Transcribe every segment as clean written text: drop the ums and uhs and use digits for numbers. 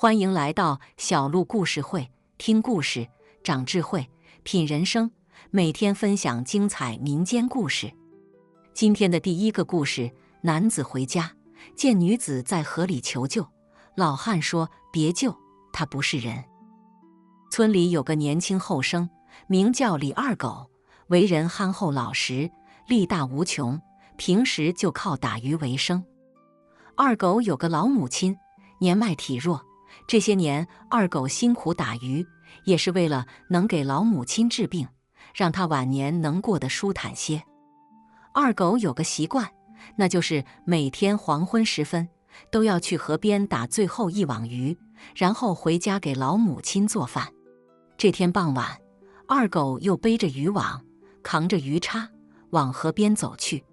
欢迎来到小鹿故事会，听故事，长智慧，品人生。每天分享精彩民间故事。今天的第一个故事：男子回家，见女子在河里求救。老汉说：“别救，他不是人。”村里有个年轻后生，名叫李二狗，为人憨厚老实，力大无穷，平时就靠打鱼为生。二狗有个老母亲，年迈体弱。这些年，二狗辛苦打鱼，也是为了能给老母亲治病，让她晚年能过得舒坦些。二狗有个习惯，那就是每天黄昏时分都要去河边打最后一网鱼，然后回家给老母亲做饭。这天傍晚，二狗又背着渔网，扛着鱼叉往河边走去。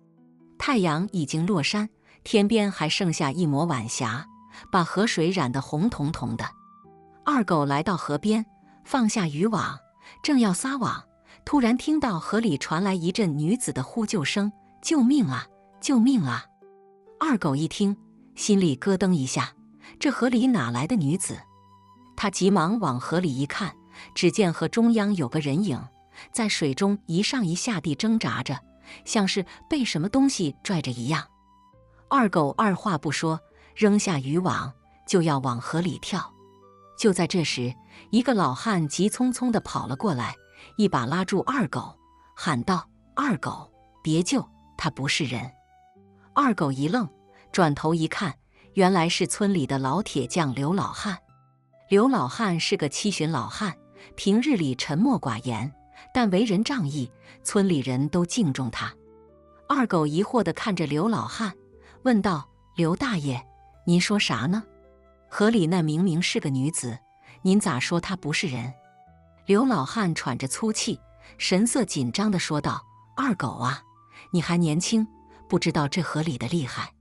太阳已经落山，天边还剩下一抹晚霞，把河水染得红彤彤的。二狗来到河边，放下渔网，正要撒网，突然听到河里传来一阵女子的呼救声：“救命啊！救命啊！”二狗一听，心里咯噔一下，这河里哪来的女子？他急忙往河里一看，只见河中央有个人影，在水中一上一下地挣扎着，像是被什么东西拽着一样。二狗二话不说，扔下渔网就要往河里跳。就在这时，一个老汉急匆匆地跑了过来，一把拉住二狗，喊道：“二狗，别救，他不是人。”二狗一愣，转头一看，原来是村里的老铁匠刘老汉。刘老汉是个七旬老汉，平日里沉默寡言，但为人仗义，村里人都敬重他。二狗疑惑地看着刘老汉，问道：“刘大爷，您说啥呢？河里那明明是个女子，您咋说她不是人？”刘老汉喘着粗气，神色紧张地说道：“二狗啊，你还年轻，不知道这河里的厉害。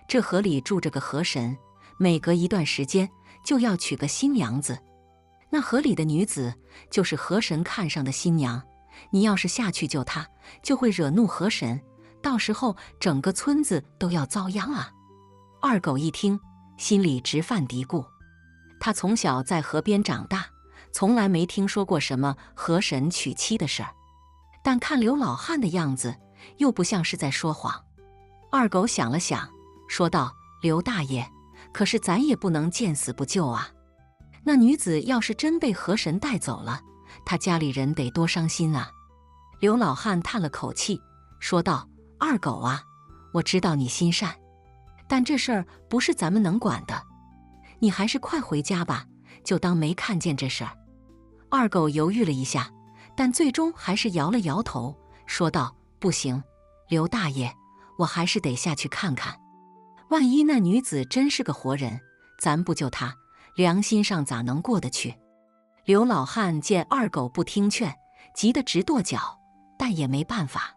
这河里住着个河神，每隔一段时间就要娶个新娘子。那河里的女子就是河神看上的新娘，你要是下去救她，就会惹怒河神，到时候整个村子都要遭殃啊。”二狗一听，心里直犯嘀咕。他从小在河边长大，从来没听说过什么河神娶妻的事儿，但看刘老汉的样子，又不像是在说谎。二狗想了想，说道：“刘大爷，可是咱也不能见死不救啊。那女子要是真被河神带走了，他家里人得多伤心啊。”刘老汉叹了口气，说道：“二狗啊，我知道你心善，但这事儿不是咱们能管的，你还是快回家吧，就当没看见这事儿。”二狗犹豫了一下，但最终还是摇了摇头，说道：“不行，刘大爷，我还是得下去看看。万一那女子真是个活人，咱不救她，良心上咋能过得去？”刘老汉见二狗不听劝，急得直跺脚，但也没办法。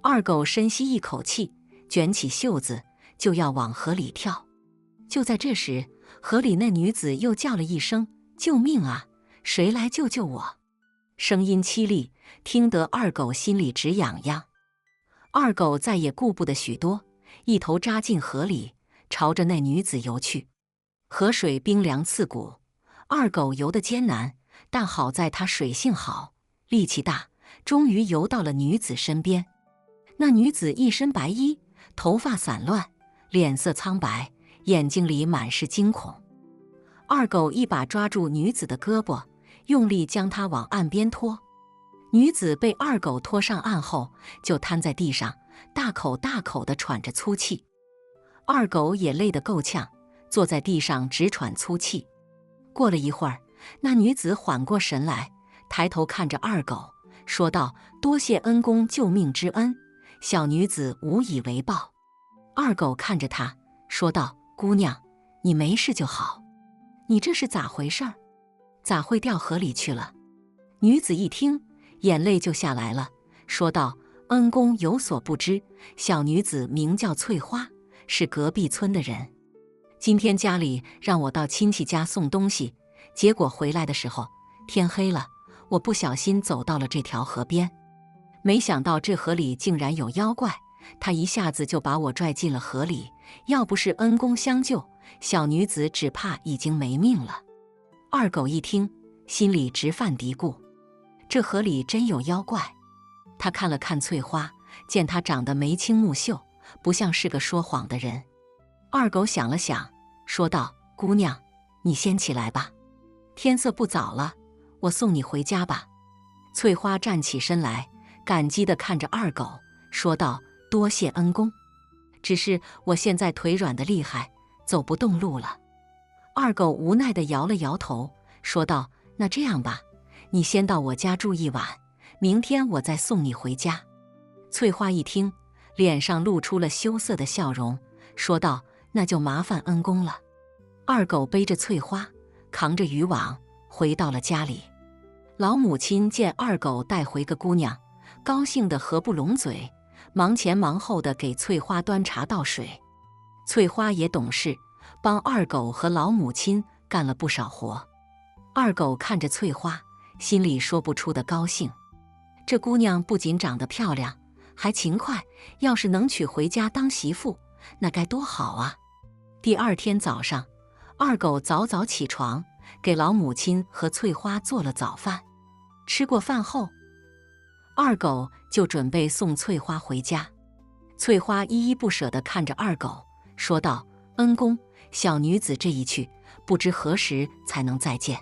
二狗深吸一口气，卷起袖子就要往河里跳。就在这时，河里那女子又叫了一声：“救命啊！谁来救救我？”声音凄厉，听得二狗心里直痒痒。二狗再也顾不得许多，一头扎进河里，朝着那女子游去。河水冰凉刺骨，二狗游得艰难，但好在他水性好，力气大，终于游到了女子身边。那女子一身白衣，头发散乱，脸色苍白，眼睛里满是惊恐。二狗一把抓住女子的胳膊，用力将她往岸边拖。女子被二狗拖上岸后，就瘫在地上，大口大口地喘着粗气。二狗也累得够呛，坐在地上直喘粗气。过了一会儿，那女子缓过神来，抬头看着二狗，说道：“多谢恩公救命之恩，小女子无以为报。”二狗看着她，说道：“姑娘，你没事就好。你这是咋回事儿？咋会掉河里去了？”女子一听，眼泪就下来了，说道：“恩公有所不知，小女子名叫翠花，是隔壁村的人。今天家里让我到亲戚家送东西，结果回来的时候天黑了，我不小心走到了这条河边，没想到这河里竟然有妖怪，他一下子就把我拽进了河里，要不是恩公相救，小女子只怕已经没命了。二狗一听，心里直犯嘀咕：这河里真有妖怪。他看了看翠花，见她长得眉清目秀，不像是个说谎的人。二狗想了想，说道：姑娘，你先起来吧，天色不早了，我送你回家吧。翠花站起身来，感激地看着二狗，说道：多谢恩公，只是我现在腿软得厉害，走不动路了。二狗无奈地摇了摇头，说道：那这样吧，你先到我家住一晚，明天我再送你回家。翠花一听，脸上露出了羞涩的笑容，说道：那就麻烦恩公了。二狗背着翠花，扛着渔网，回到了家里。老母亲见二狗带回个姑娘，高兴得合不拢嘴，忙前忙后的给翠花端茶倒水。翠花也懂事，帮二狗和老母亲干了不少活。二狗看着翠花，心里说不出的高兴。这姑娘不仅长得漂亮，还勤快，要是能娶回家当媳妇，那该多好啊！第二天早上，二狗早早起床，给老母亲和翠花做了早饭。吃过饭后，二狗就准备送翠花回家。翠花依依不舍地看着二狗，说道：恩公，小女子这一去，不知何时才能再见。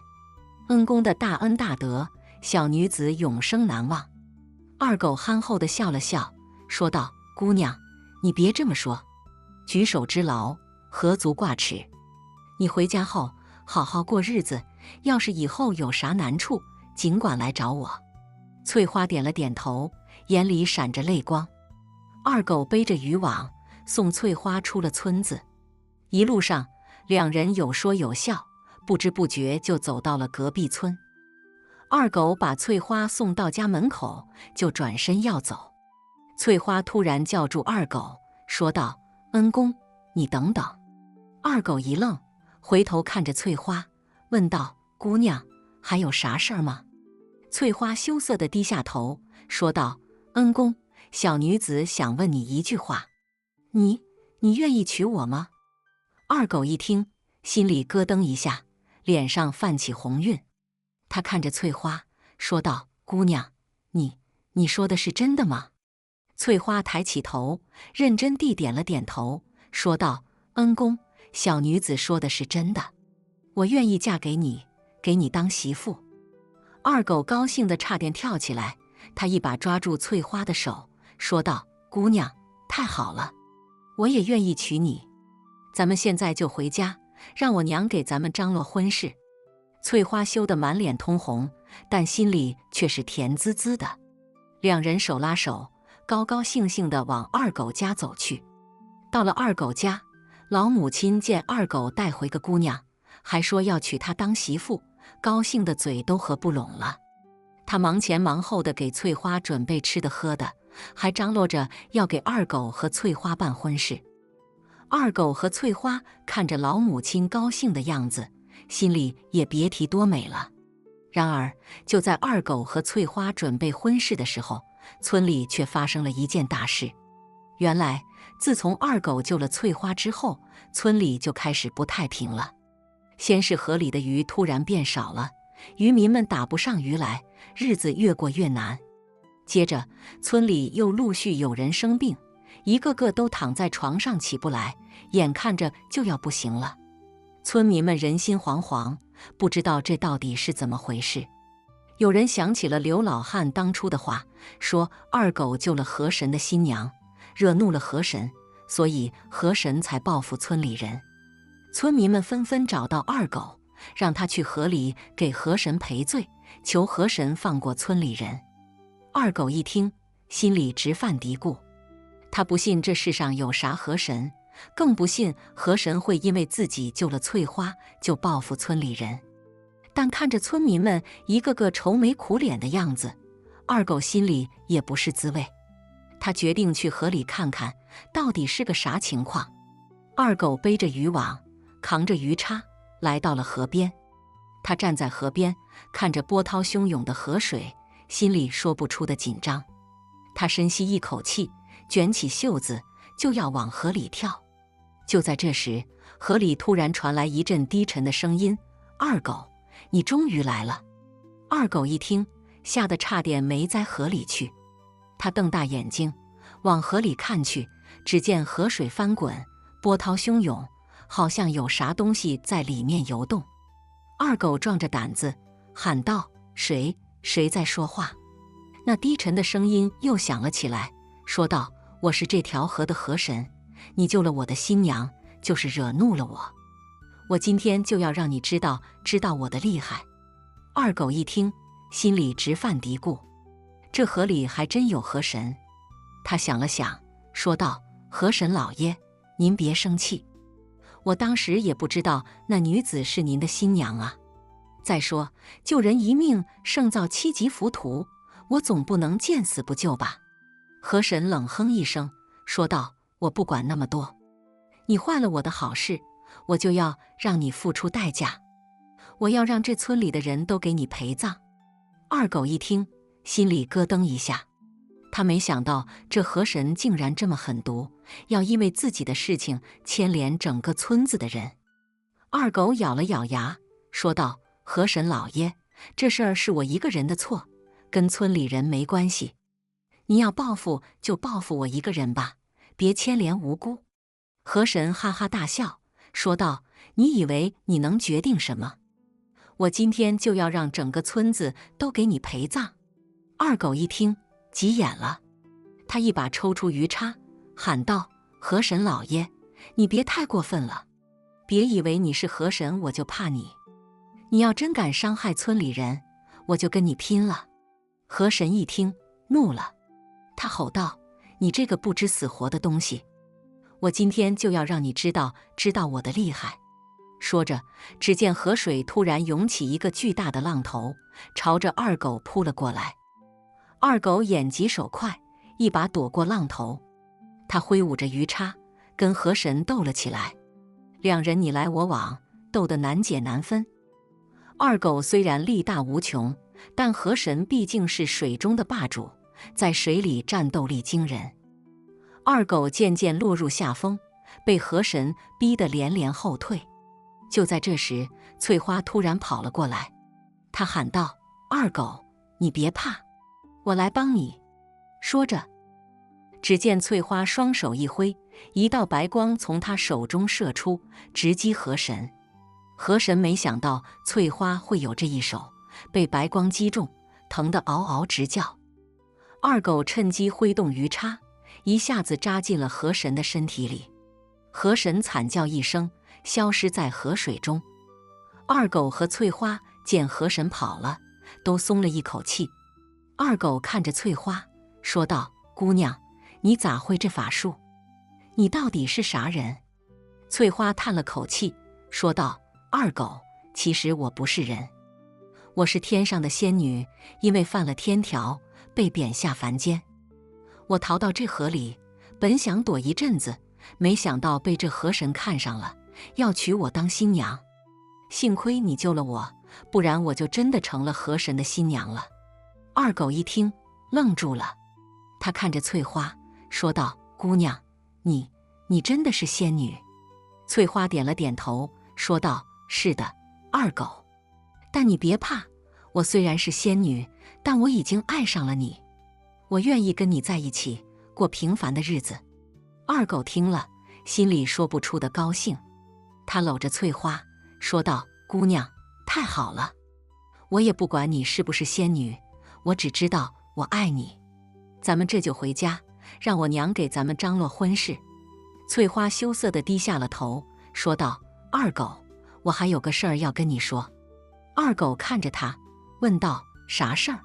恩公的大恩大德，小女子永生难忘。二狗憨厚地笑了笑，说道：姑娘，你别这么说，举手之劳，何足挂齿。你回家后好好过日子，要是以后有啥难处，尽管来找我。翠花点了点头，眼里闪着泪光。二狗背着渔网，送翠花出了村子。一路上，两人有说有笑，不知不觉就走到了隔壁村。二狗把翠花送到家门口，就转身要走。翠花突然叫住二狗，说道：恩公，你等等。二狗一愣，回头看着翠花，问道：姑娘，还有啥事儿吗？翠花羞涩地低下头，说道：恩公，小女子想问你一句话，你愿意娶我吗？二狗一听，心里咯噔一下，脸上泛起红晕。他看着翠花，说道：姑娘，你说的是真的吗？翠花抬起头，认真地点了点头，说道：恩公，小女子说的是真的，我愿意嫁给你，给你当媳妇。二狗高兴得差点跳起来，他一把抓住翠花的手，说道：姑娘，太好了，我也愿意娶你。咱们现在就回家，让我娘给咱们张罗婚事。翠花羞得满脸通红，但心里却是甜滋滋的。两人手拉手，高高兴兴地往二狗家走去。到了二狗家，老母亲见二狗带回个姑娘，还说要娶她当媳妇，高兴的嘴都合不拢了。她忙前忙后的给翠花准备吃的喝的，还张罗着要给二狗和翠花办婚事。二狗和翠花看着老母亲高兴的样子，心里也别提多美了。然而，就在二狗和翠花准备婚事的时候，村里却发生了一件大事。原来，自从二狗救了翠花之后，村里就开始不太平了。先是河里的鱼突然变少了，渔民们打不上鱼来，日子越过越难。接着，村里又陆续有人生病，一个个都躺在床上起不来，眼看着就要不行了。村民们人心惶惶，不知道这到底是怎么回事。有人想起了刘老汉当初的话，说二狗救了河神的新娘，惹怒了河神，所以河神才报复村里人。村民们纷纷找到二狗，让他去河里给河神赔罪，求河神放过村里人。二狗一听，心里直犯嘀咕，他不信这世上有啥河神，更不信河神会因为自己救了翠花就报复村里人。但看着村民们一个个愁眉苦脸的样子，二狗心里也不是滋味。他决定去河里看看到底是个啥情况。二狗背着渔网，扛着鱼叉，来到了河边。他站在河边，看着波涛汹涌的河水，心里说不出的紧张。他深吸一口气，卷起袖子就要往河里跳。就在这时，河里突然传来一阵低沉的声音：“二狗，你终于来了。”二狗一听，吓得差点没栽河里去。他瞪大眼睛往河里看去，只见河水翻滚，波涛汹涌，好像有啥东西在里面游动。二狗壮着胆子喊道：“谁在说话？”那低沉的声音又响了起来，说道：“我是这条河的河神，你救了我的新娘，就是惹怒了我。我今天就要让你知道我的厉害。”二狗一听，心里直犯嘀咕，这河里还真有河神。他想了想，说道：“河神老爷，您别生气，我当时也不知道那女子是您的新娘啊。再说，救人一命胜造7级浮屠，我总不能见死不救吧？”河神冷哼一声，说道：“我不管那么多，你坏了我的好事，我就要让你付出代价，我要让这村里的人都给你陪葬。”二狗一听，心里咯噔一下，他没想到这河神竟然这么狠毒，要因为自己的事情牵连整个村子的人。二狗咬了咬牙，说道：“河神老爷，这事儿是我一个人的错，跟村里人没关系。你要报复就报复我一个人吧，别牵连无辜。”河神哈哈大笑，说道：“你以为你能决定什么？我今天就要让整个村子都给你陪葬。”二狗一听，急眼了，他一把抽出鱼叉，喊道：“河神老爷，你别太过分了，别以为你是河神我就怕你，你要真敢伤害村里人，我就跟你拼了。”河神一听，怒了，他吼道：“你这个不知死活的东西，我今天就要让你知道我的厉害！”说着，只见河水突然涌起一个巨大的浪头，朝着二狗扑了过来。二狗眼疾手快，一把躲过浪头，他挥舞着鱼叉，跟河神斗了起来。两人你来我往，斗得难解难分。二狗虽然力大无穷，但河神毕竟是水中的霸主，在水里战斗力惊人。二狗渐渐落入下风，被河神逼得连连后退。就在这时，翠花突然跑了过来，她喊道：“二狗，你别怕，我来帮你。”说着，只见翠花双手一挥，一道白光从她手中射出，直击河神。河神没想到翠花会有这一手，被白光击中，疼得嗷嗷直叫。二狗趁机挥动鱼叉，一下子扎进了河神的身体里。河神惨叫一声，消失在河水中。二狗和翠花见河神跑了，都松了一口气。二狗看着翠花，说道：“姑娘，你咋会这法术？你到底是啥人？”翠花叹了口气，说道：“二狗，其实我不是人，我是天上的仙女，因为犯了天条，被贬下凡间。我逃到这河里，本想躲一阵子，没想到被这河神看上了，要娶我当新娘。幸亏你救了我，不然我就真的成了河神的新娘了。”二狗一听，愣住了，他看着翠花，说道：“姑娘，你真的是仙女？”翠花点了点头，说道：“是的，二狗。但你别怕，我虽然是仙女，但我已经爱上了你，我愿意跟你在一起，过平凡的日子。”二狗听了，心里说不出的高兴，他搂着翠花，说道：“姑娘，太好了，我也不管你是不是仙女，我只知道我爱你。咱们这就回家，让我娘给咱们张罗婚事。”翠花羞涩地低下了头，说道：“二狗，我还有个事儿要跟你说。”二狗看着他，问道：“啥事儿？”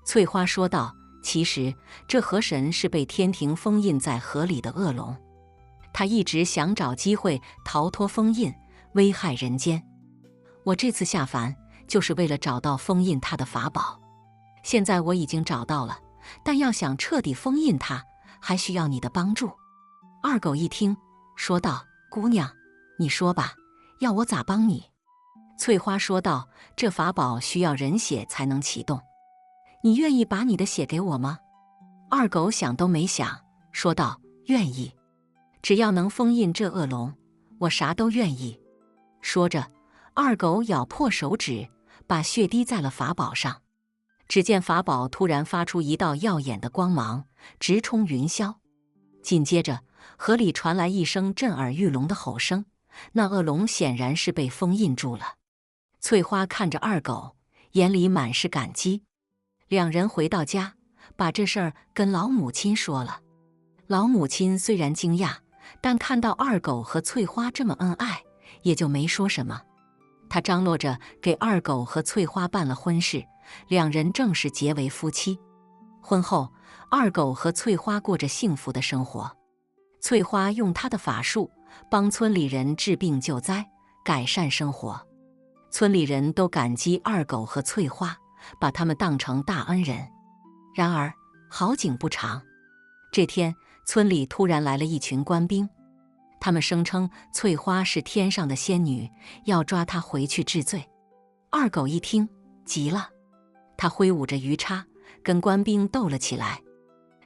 翠花说道：“其实这河神是被天庭封印在河里的恶龙，他一直想找机会逃脱封印，危害人间。我这次下凡就是为了找到封印他的法宝。现在我已经找到了，但要想彻底封印他，还需要你的帮助。”二狗一听，说道：“姑娘，你说吧，要我咋帮你？”翠花说道：“这法宝需要人血才能启动，你愿意把你的血给我吗？”二狗想都没想，说道：“愿意，只要能封印这恶龙，我啥都愿意。说着，二狗咬破手指，把血滴在了法宝上。只见法宝突然发出一道耀眼的光芒，直冲云霄。紧接着，河里传来一声震耳欲聋的吼声，那恶龙显然是被封印住了。翠花看着二狗，眼里满是感激。两人回到家，把这事儿跟老母亲说了。老母亲虽然惊讶，但看到二狗和翠花这么恩爱，也就没说什么。她张罗着给二狗和翠花办了婚事，两人正式结为夫妻。婚后，二狗和翠花过着幸福的生活。翠花用她的法术帮村里人治病救灾，改善生活。村里人都感激二狗和翠花，把他们当成大恩人。然而好景不长，这天村里突然来了一群官兵，他们声称翠花是天上的仙女，要抓她回去治罪。二狗一听急了，他挥舞着鱼叉跟官兵斗了起来，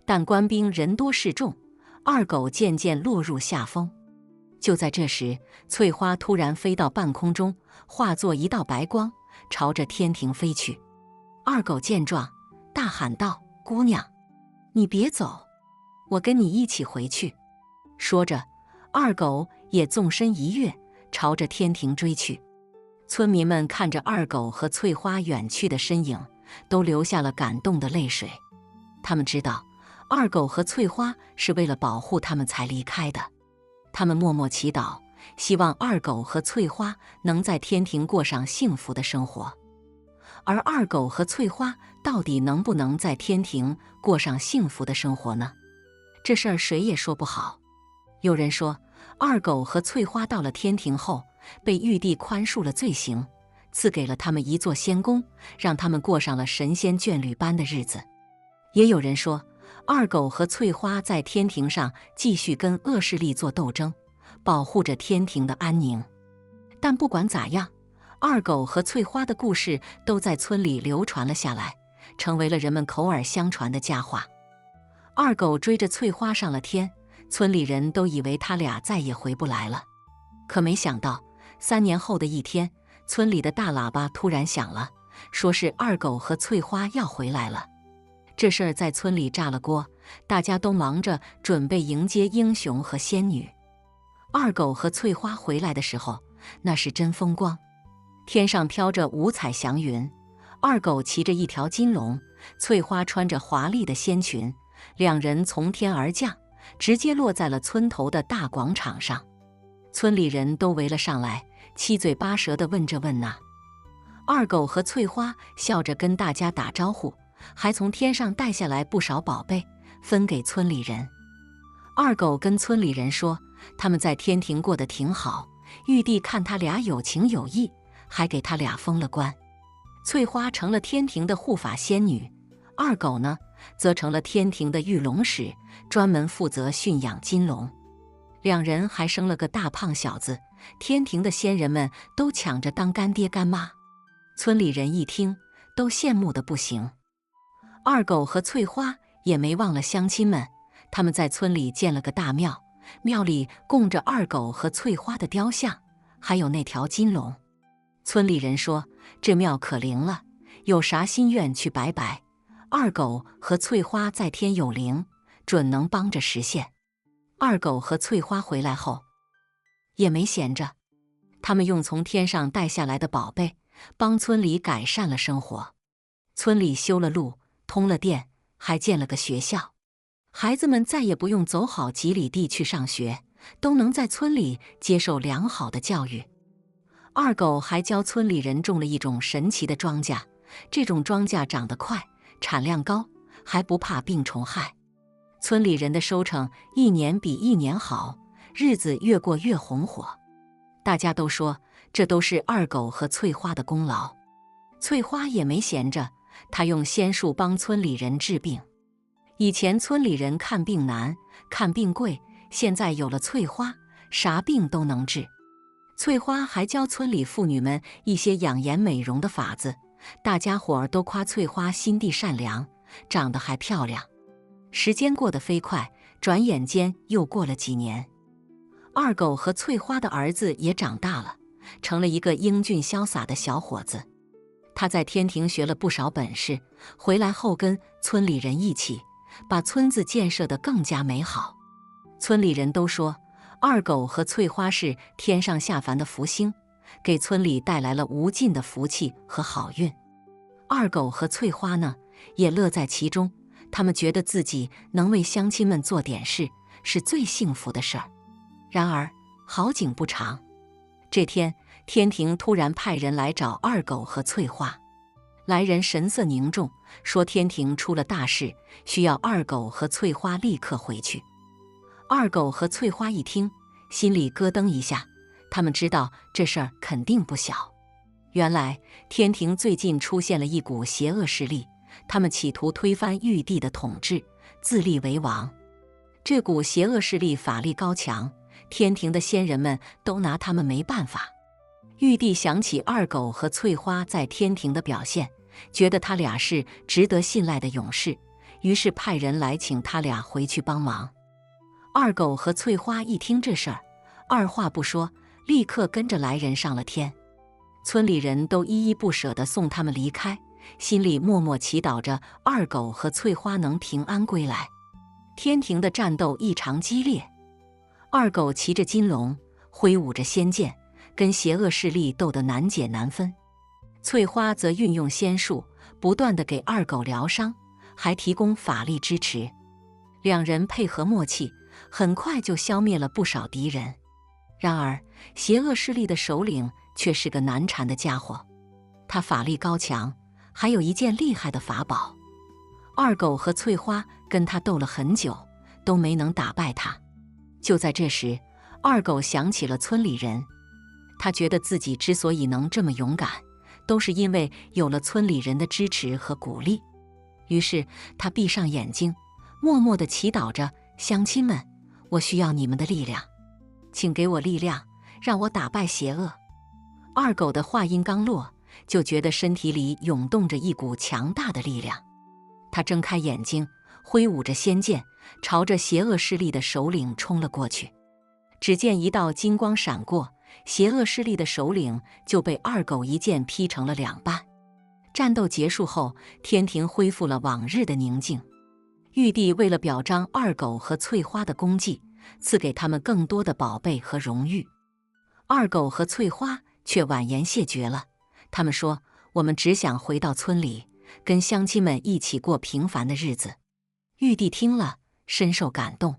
但官兵人多势众，二狗渐渐落入下风。就在这时，翠花突然飞到半空中，化作一道白光，朝着天庭飞去。二狗见状，大喊道：“姑娘，你别走，我跟你一起回去。”说着，二狗也纵身一跃，朝着天庭追去。村民们看着二狗和翠花远去的身影，都流下了感动的泪水。他们知道，二狗和翠花是为了保护他们才离开的。他们默默祈祷，希望二狗和翠花能在天庭过上幸福的生活。而二狗和翠花到底能不能在天庭过上幸福的生活呢？这事儿谁也说不好。有人说，二狗和翠花到了天庭后，被玉帝宽恕了罪行，赐给了他们一座仙宫，让他们过上了神仙眷侣般的日子。也有人说，二狗和翠花在天庭上继续跟恶势力做斗争，保护着天庭的安宁。但不管咋样，二狗和翠花的故事都在村里流传了下来，成为了人们口耳相传的佳话。二狗追着翠花上了天，村里人都以为他俩再也回不来了。可没想到，3年后的一天，村里的大喇叭突然响了，说是二狗和翠花要回来了。这事儿在村里炸了锅，大家都忙着准备迎接英雄和仙女。二狗和翠花回来的时候，那是真风光，天上飘着五彩祥云，二狗骑着一条金龙，翠花穿着华丽的仙裙，两人从天而降，直接落在了村头的大广场上。村里人都围了上来，七嘴八舌地问这问那。二狗和翠花笑着跟大家打招呼，还从天上带下来不少宝贝，分给村里人。二狗跟村里人说，他们在天庭过得挺好，玉帝看他俩有情有义，还给他俩封了官。翠花成了天庭的护法仙女，二狗呢，则成了天庭的御龙使，专门负责驯养金龙。两人还生了个大胖小子，天庭的仙人们都抢着当干爹干妈。村里人一听，都羡慕得不行。二狗和翠花也没忘了乡亲们，他们在村里建了个大庙，庙里供着二狗和翠花的雕像，还有那条金龙。村里人说，这庙可灵了，有啥心愿去拜拜，二狗和翠花在天有灵，准能帮着实现。二狗和翠花回来后也没闲着，他们用从天上带下来的宝贝，帮村里改善了生活。村里修了路，通了电，还建了个学校，孩子们再也不用走好几里地去上学，都能在村里接受良好的教育。二狗还教村里人种了一种神奇的庄稼，这种庄稼长得快，产量高，还不怕病虫害。村里人的收成一年比一年好，日子越过越红火。大家都说，这都是二狗和翠花的功劳。翠花也没闲着，她用仙术帮村里人治病。以前村里人看病难，看病贵，现在有了翠花，啥病都能治。翠花还教村里妇女们一些养颜美容的法子，大家伙儿都夸翠花心地善良，长得还漂亮。时间过得飞快，转眼间又过了几年。二狗和翠花的儿子也长大了，成了一个英俊潇洒的小伙子。他在天庭学了不少本事，回来后跟村里人一起把村子建设得更加美好。村里人都说，二狗和翠花是天上下凡的福星，给村里带来了无尽的福气和好运。二狗和翠花呢，也乐在其中，他们觉得自己能为乡亲们做点事，是最幸福的事儿。然而好景不长，这天天庭突然派人来找二狗和翠花。来人神色凝重，说天庭出了大事，需要二狗和翠花立刻回去。二狗和翠花一听，心里咯噔一下，他们知道这事儿肯定不小。原来天庭最近出现了一股邪恶势力，他们企图推翻玉帝的统治，自立为王。这股邪恶势力法力高强，天庭的仙人们都拿他们没办法。玉帝想起二狗和翠花在天庭的表现，觉得他俩是值得信赖的勇士，于是派人来请他俩回去帮忙。二狗和翠花一听这事儿，二话不说，立刻跟着来人上了天。村里人都依依不舍地送他们离开，心里默默祈祷着二狗和翠花能平安归来。天庭的战斗异常激烈，二狗骑着金龙，挥舞着仙剑，跟邪恶势力斗得难解难分。翠花则运用仙术，不断地给二狗疗伤，还提供法力支持。两人配合默契，很快就消灭了不少敌人。然而邪恶势力的首领却是个难缠的家伙，他法力高强，还有一件厉害的法宝。二狗和翠花跟他斗了很久，都没能打败他。就在这时，二狗想起了村里人，他觉得自己之所以能这么勇敢，都是因为有了村里人的支持和鼓励。于是他闭上眼睛，默默地祈祷着：乡亲们，我需要你们的力量，请给我力量，让我打败邪恶。二狗的话音刚落，就觉得身体里涌动着一股强大的力量。他睁开眼睛，挥舞着仙剑，朝着邪恶势力的首领冲了过去。只见一道金光闪过，邪恶势力的首领就被二狗一剑劈成了两半。战斗结束后，天庭恢复了往日的宁静。玉帝为了表彰二狗和翠花的功绩，赐给他们更多的宝贝和荣誉。二狗和翠花却婉言谢绝了，他们说：我们只想回到村里，跟乡亲们一起过平凡的日子。玉帝听了，深受感动，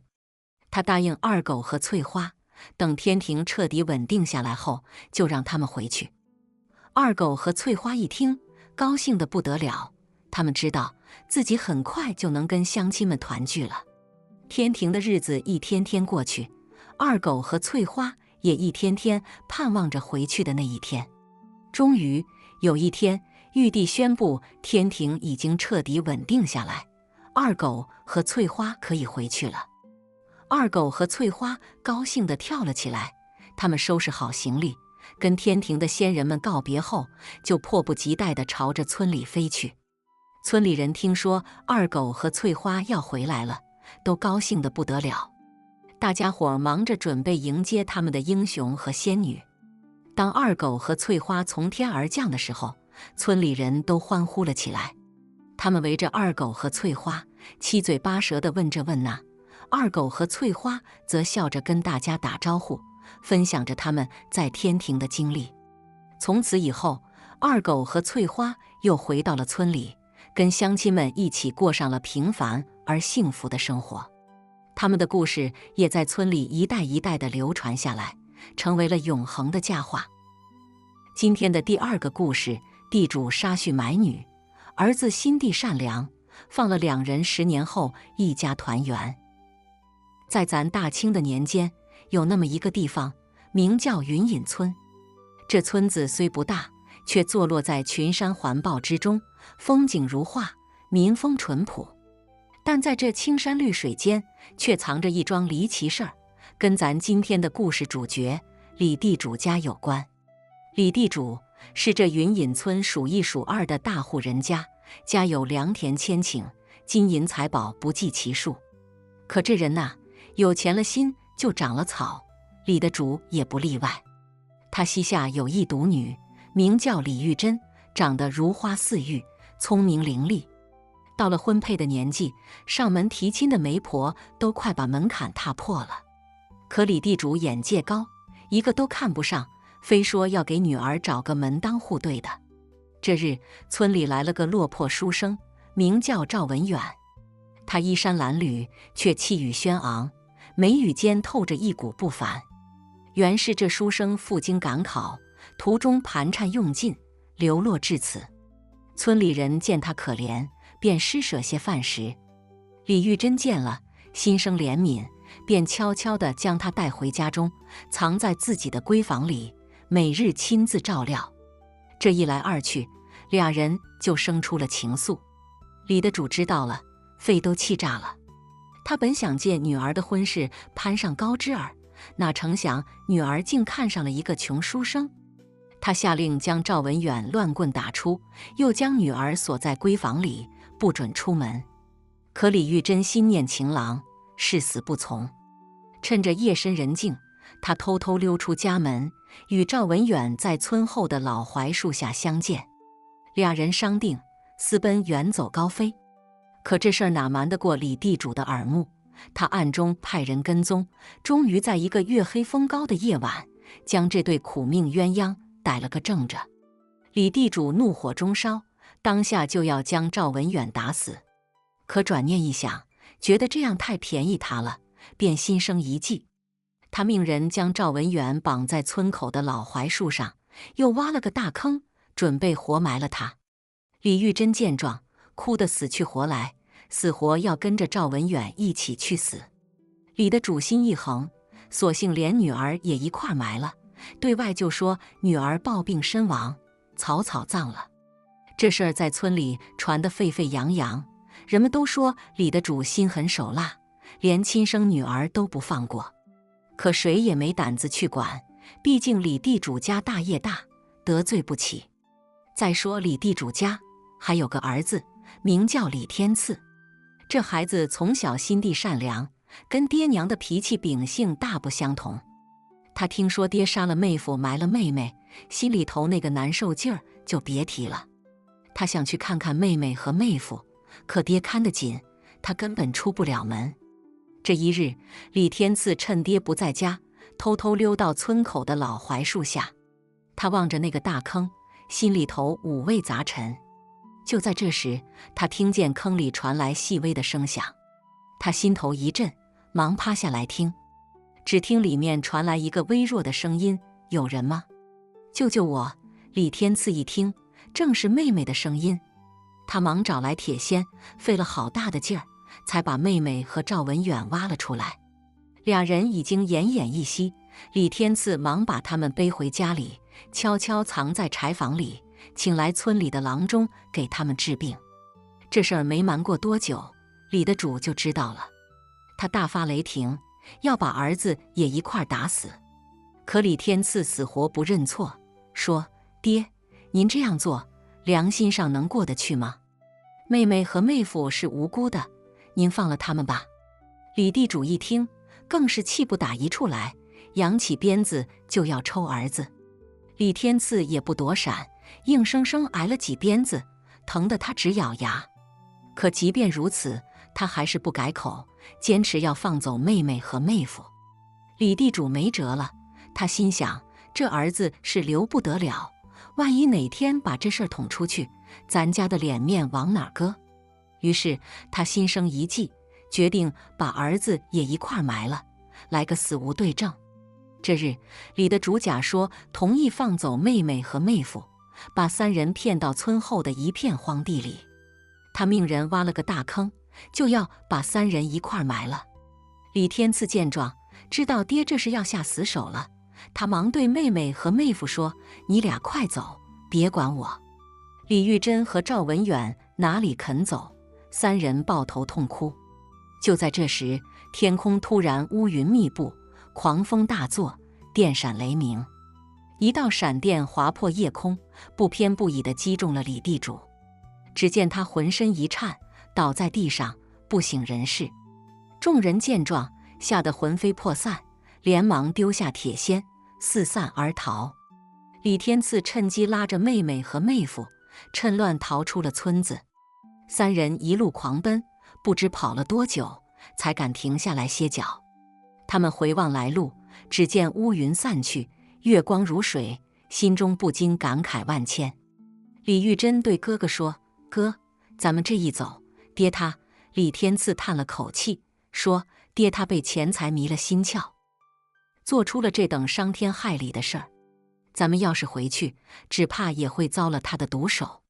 他答应二狗和翠花，等天庭彻底稳定下来后，就让他们回去。二狗和翠花一听，高兴得不得了，他们知道自己很快就能跟乡亲们团聚了。天庭的日子一天天过去，二狗和翠花也一天天盼望着回去的那一天。终于有一天，玉帝宣布天庭已经彻底稳定下来，二狗和翠花可以回去了。二狗和翠花高兴地跳了起来，他们收拾好行李，跟天庭的仙人们告别后，就迫不及待地朝着村里飞去。村里人听说二狗和翠花要回来了，都高兴得不得了。大家伙忙着准备迎接他们的英雄和仙女。当二狗和翠花从天而降的时候，村里人都欢呼了起来。他们围着二狗和翠花，七嘴八舌地问这问那。二狗和翠花则笑着跟大家打招呼，分享着他们在天庭的经历。从此以后，二狗和翠花又回到了村里，跟乡亲们一起过上了平凡而幸福的生活。他们的故事也在村里一代一代地流传下来，成为了永恒的佳话。今天的第二个故事，地主杀婿买女，儿子心地善良，放了两人10年后一家团圆。在咱大清的年间，有那么一个地方，名叫云隐村。这村子虽不大，却坐落在群山环抱之中，风景如画，民风淳朴。但在这青山绿水间，却藏着一桩离奇事儿，跟咱今天的故事主角李地主家有关。李地主是这云隐村数一数二的大户人家，家有良田千顷，金银财宝不计其数。可这人呐，有钱了心就长了草，李的主也不例外。他膝下有一独女，名叫李玉珍，长得如花似玉，聪明伶俐。到了婚配的年纪，上门提亲的媒婆都快把门槛踏破了。可李地主眼界高，一个都看不上，非说要给女儿找个门当户对的。这日，村里来了个落魄书生，名叫赵文远。他衣衫褴褛，却气宇轩昂，眉宇间透着一股不凡。原是这书生赴京赶考，途中盘缠用尽，流落至此。村里人见他可怜，便施舍些饭食。李玉珍见了，心生怜悯，便悄悄地将他带回家中，藏在自己的闺房里，每日亲自照料。这一来二去，俩人就生出了情愫。李的主知道了，肺都气炸了。他本想借女儿的婚事攀上高枝儿，哪成想女儿竟看上了一个穷书生。他下令将赵文远乱棍打出，又将女儿锁在闺房里，不准出门。可李玉珍心念情郎，誓死不从。趁着夜深人静，他偷偷溜出家门，与赵文远在村后的老槐树下相见。俩人商定，私奔远走高飞。可这事儿哪瞒得过李地主的耳目？他暗中派人跟踪，终于在一个月黑风高的夜晚，将这对苦命鸳鸯逮了个正着。李地主怒火中烧，当下就要将赵文远打死。可转念一想，觉得这样太便宜他了，便心生一计。他命人将赵文远绑在村口的老槐树上，又挖了个大坑，准备活埋了他。李玉珍见状，哭得死去活来，死活要跟着赵文远一起去死。李的主心一横，索性连女儿也一块埋了，对外就说女儿暴病身亡，草草葬了。这事儿在村里传得沸沸扬扬，人们都说李的主心狠手辣，连亲生女儿都不放过。可谁也没胆子去管，毕竟李地主家大业大，得罪不起。再说李地主家还有个儿子，名叫李天赐。这孩子从小心地善良，跟爹娘的脾气秉性大不相同。他听说爹杀了妹夫埋了妹妹，心里头那个难受劲儿就别提了。他想去看看妹妹和妹夫，可爹看得紧，他根本出不了门。这一日，李天赐趁爹不在家，偷偷溜到村口的老槐树下。他望着那个大坑，心里头五味杂陈。就在这时，他听见坑里传来细微的声响，他心头一震，忙趴下来听。只听里面传来一个微弱的声音：“有人吗？救救我！”李天赐一听，正是妹妹的声音。他忙找来铁锨，费了好大的劲儿，才把妹妹和赵文远挖了出来。俩人已经奄奄一息，李天赐忙把他们背回家里，悄悄藏在柴房里，请来村里的郎中给他们治病。这事儿没瞒过多久，李的主就知道了。他大发雷霆，要把儿子也一块打死。可李天赐死活不认错，说：“爹，您这样做，良心上能过得去吗？妹妹和妹夫是无辜的，您放了他们吧。”李地主一听，更是气不打一处来，扬起鞭子就要抽儿子。李天赐也不躲闪，硬生生挨了几鞭子，疼得他直咬牙。可即便如此，他还是不改口，坚持要放走妹妹和妹夫。李地主没辙了，他心想，这儿子是留不得了，万一哪天把这事儿捅出去，咱家的脸面往哪儿搁？于是他心生一计，决定把儿子也一块埋了，来个死无对证。这日，李的主假说同意放走妹妹和妹夫，把三人骗到村后的一片荒地里。他命人挖了个大坑，就要把三人一块埋了。李天赐见状，知道爹这是要下死手了，他忙对妹妹和妹夫说：“你俩快走，别管我。”李玉珍和赵文远哪里肯走，三人抱头痛哭。就在这时，天空突然乌云密布，狂风大作，电闪雷鸣。一道闪电划破夜空，不偏不倚地击中了李地主。只见他浑身一颤，倒在地上，不省人事。众人见状，吓得魂飞魄散，连忙丢下铁锨，四散而逃。李天赐趁机拉着妹妹和妹夫，趁乱逃出了村子。三人一路狂奔，不知跑了多久，才敢停下来歇脚。他们回望来路，只见乌云散去，月光如水，心中不禁感慨万千。李玉珍对哥哥说：“哥，咱们这一走，爹他……”李天赐叹了口气，说：“爹他被钱财迷了心窍，做出了这等伤天害理的事儿。咱们要是回去，只怕也会遭了他的毒手。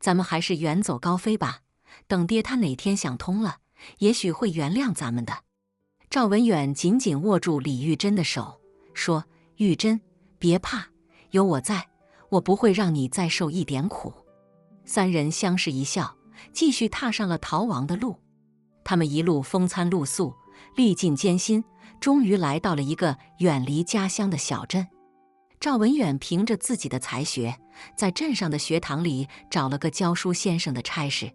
咱们还是远走高飞吧，等爹他哪天想通了，也许会原谅咱们的。”赵文远紧紧握住李玉珍的手，说：“玉珍，别怕，有我在，我不会让你再受一点苦。”三人相视一笑，继续踏上了逃亡的路。他们一路风餐露宿，历尽艰辛，终于来到了一个远离家乡的小镇。赵文远凭着自己的才学，在镇上的学堂里找了个教书先生的差事。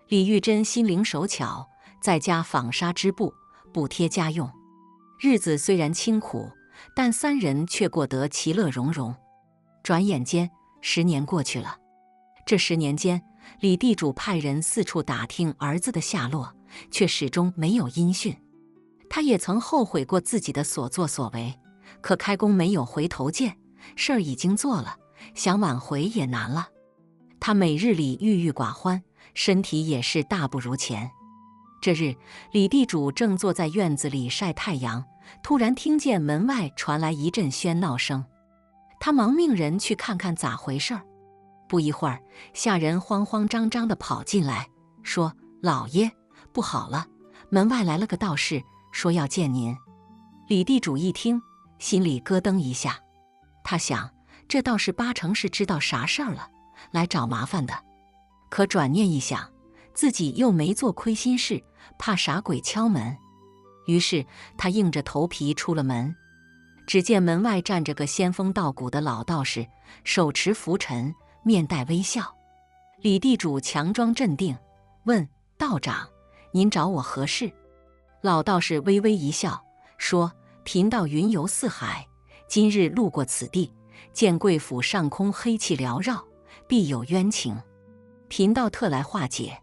李玉珍心灵手巧，在家纺纱织布，补贴家用。日子虽然清苦，但三人却过得其乐融融。转眼间10年过去了。这10年间，李地主派人四处打听儿子的下落，却始终没有音讯。他也曾后悔过自己的所作所为，可开弓没有回头箭，事儿已经做了，想挽回也难了。他每日里郁郁寡欢，身体也是大不如前。这日，李地主正坐在院子里晒太阳，突然听见门外传来一阵喧闹声。他忙命人去看看咋回事儿。不一会儿，下人慌慌张张地跑进来，说：“老爷，不好了，门外来了个道士，说要见您。”李地主一听，心里咯噔一下。他想，这道士八成是知道啥事儿了，来找麻烦的。可转念一想，自己又没做亏心事，怕啥鬼敲门？于是他硬着头皮出了门。只见门外站着个仙风道骨的老道士，手持拂尘，面带微笑。李地主强装镇定，问道长：“您找我何事？”老道士微微一笑，说：“贫道云游四海，今日路过此地，见贵府上空黑气缭绕，必有冤情，贫道特来化解。”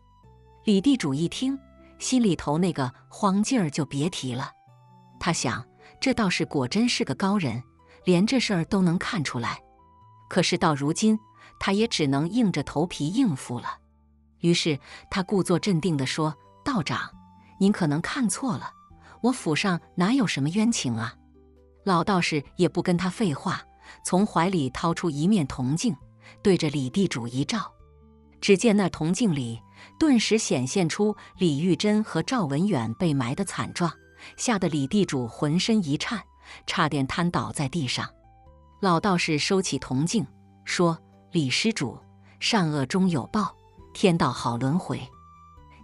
李地主一听，心里头那个慌劲儿就别提了。他想，这道士果真是个高人，连这事儿都能看出来。可是到如今，他也只能硬着头皮应付了。于是他故作镇定地说：“道长，您可能看错了，我府上哪有什么冤情啊？”老道士也不跟他废话，从怀里掏出一面铜镜，对着李地主一照。只见那铜镜里顿时显现出李玉珍和赵文远被埋的惨状，吓得李地主浑身一颤，差点瘫倒在地上。老道士收起铜镜，说：“李施主，善恶终有报，天道好轮回。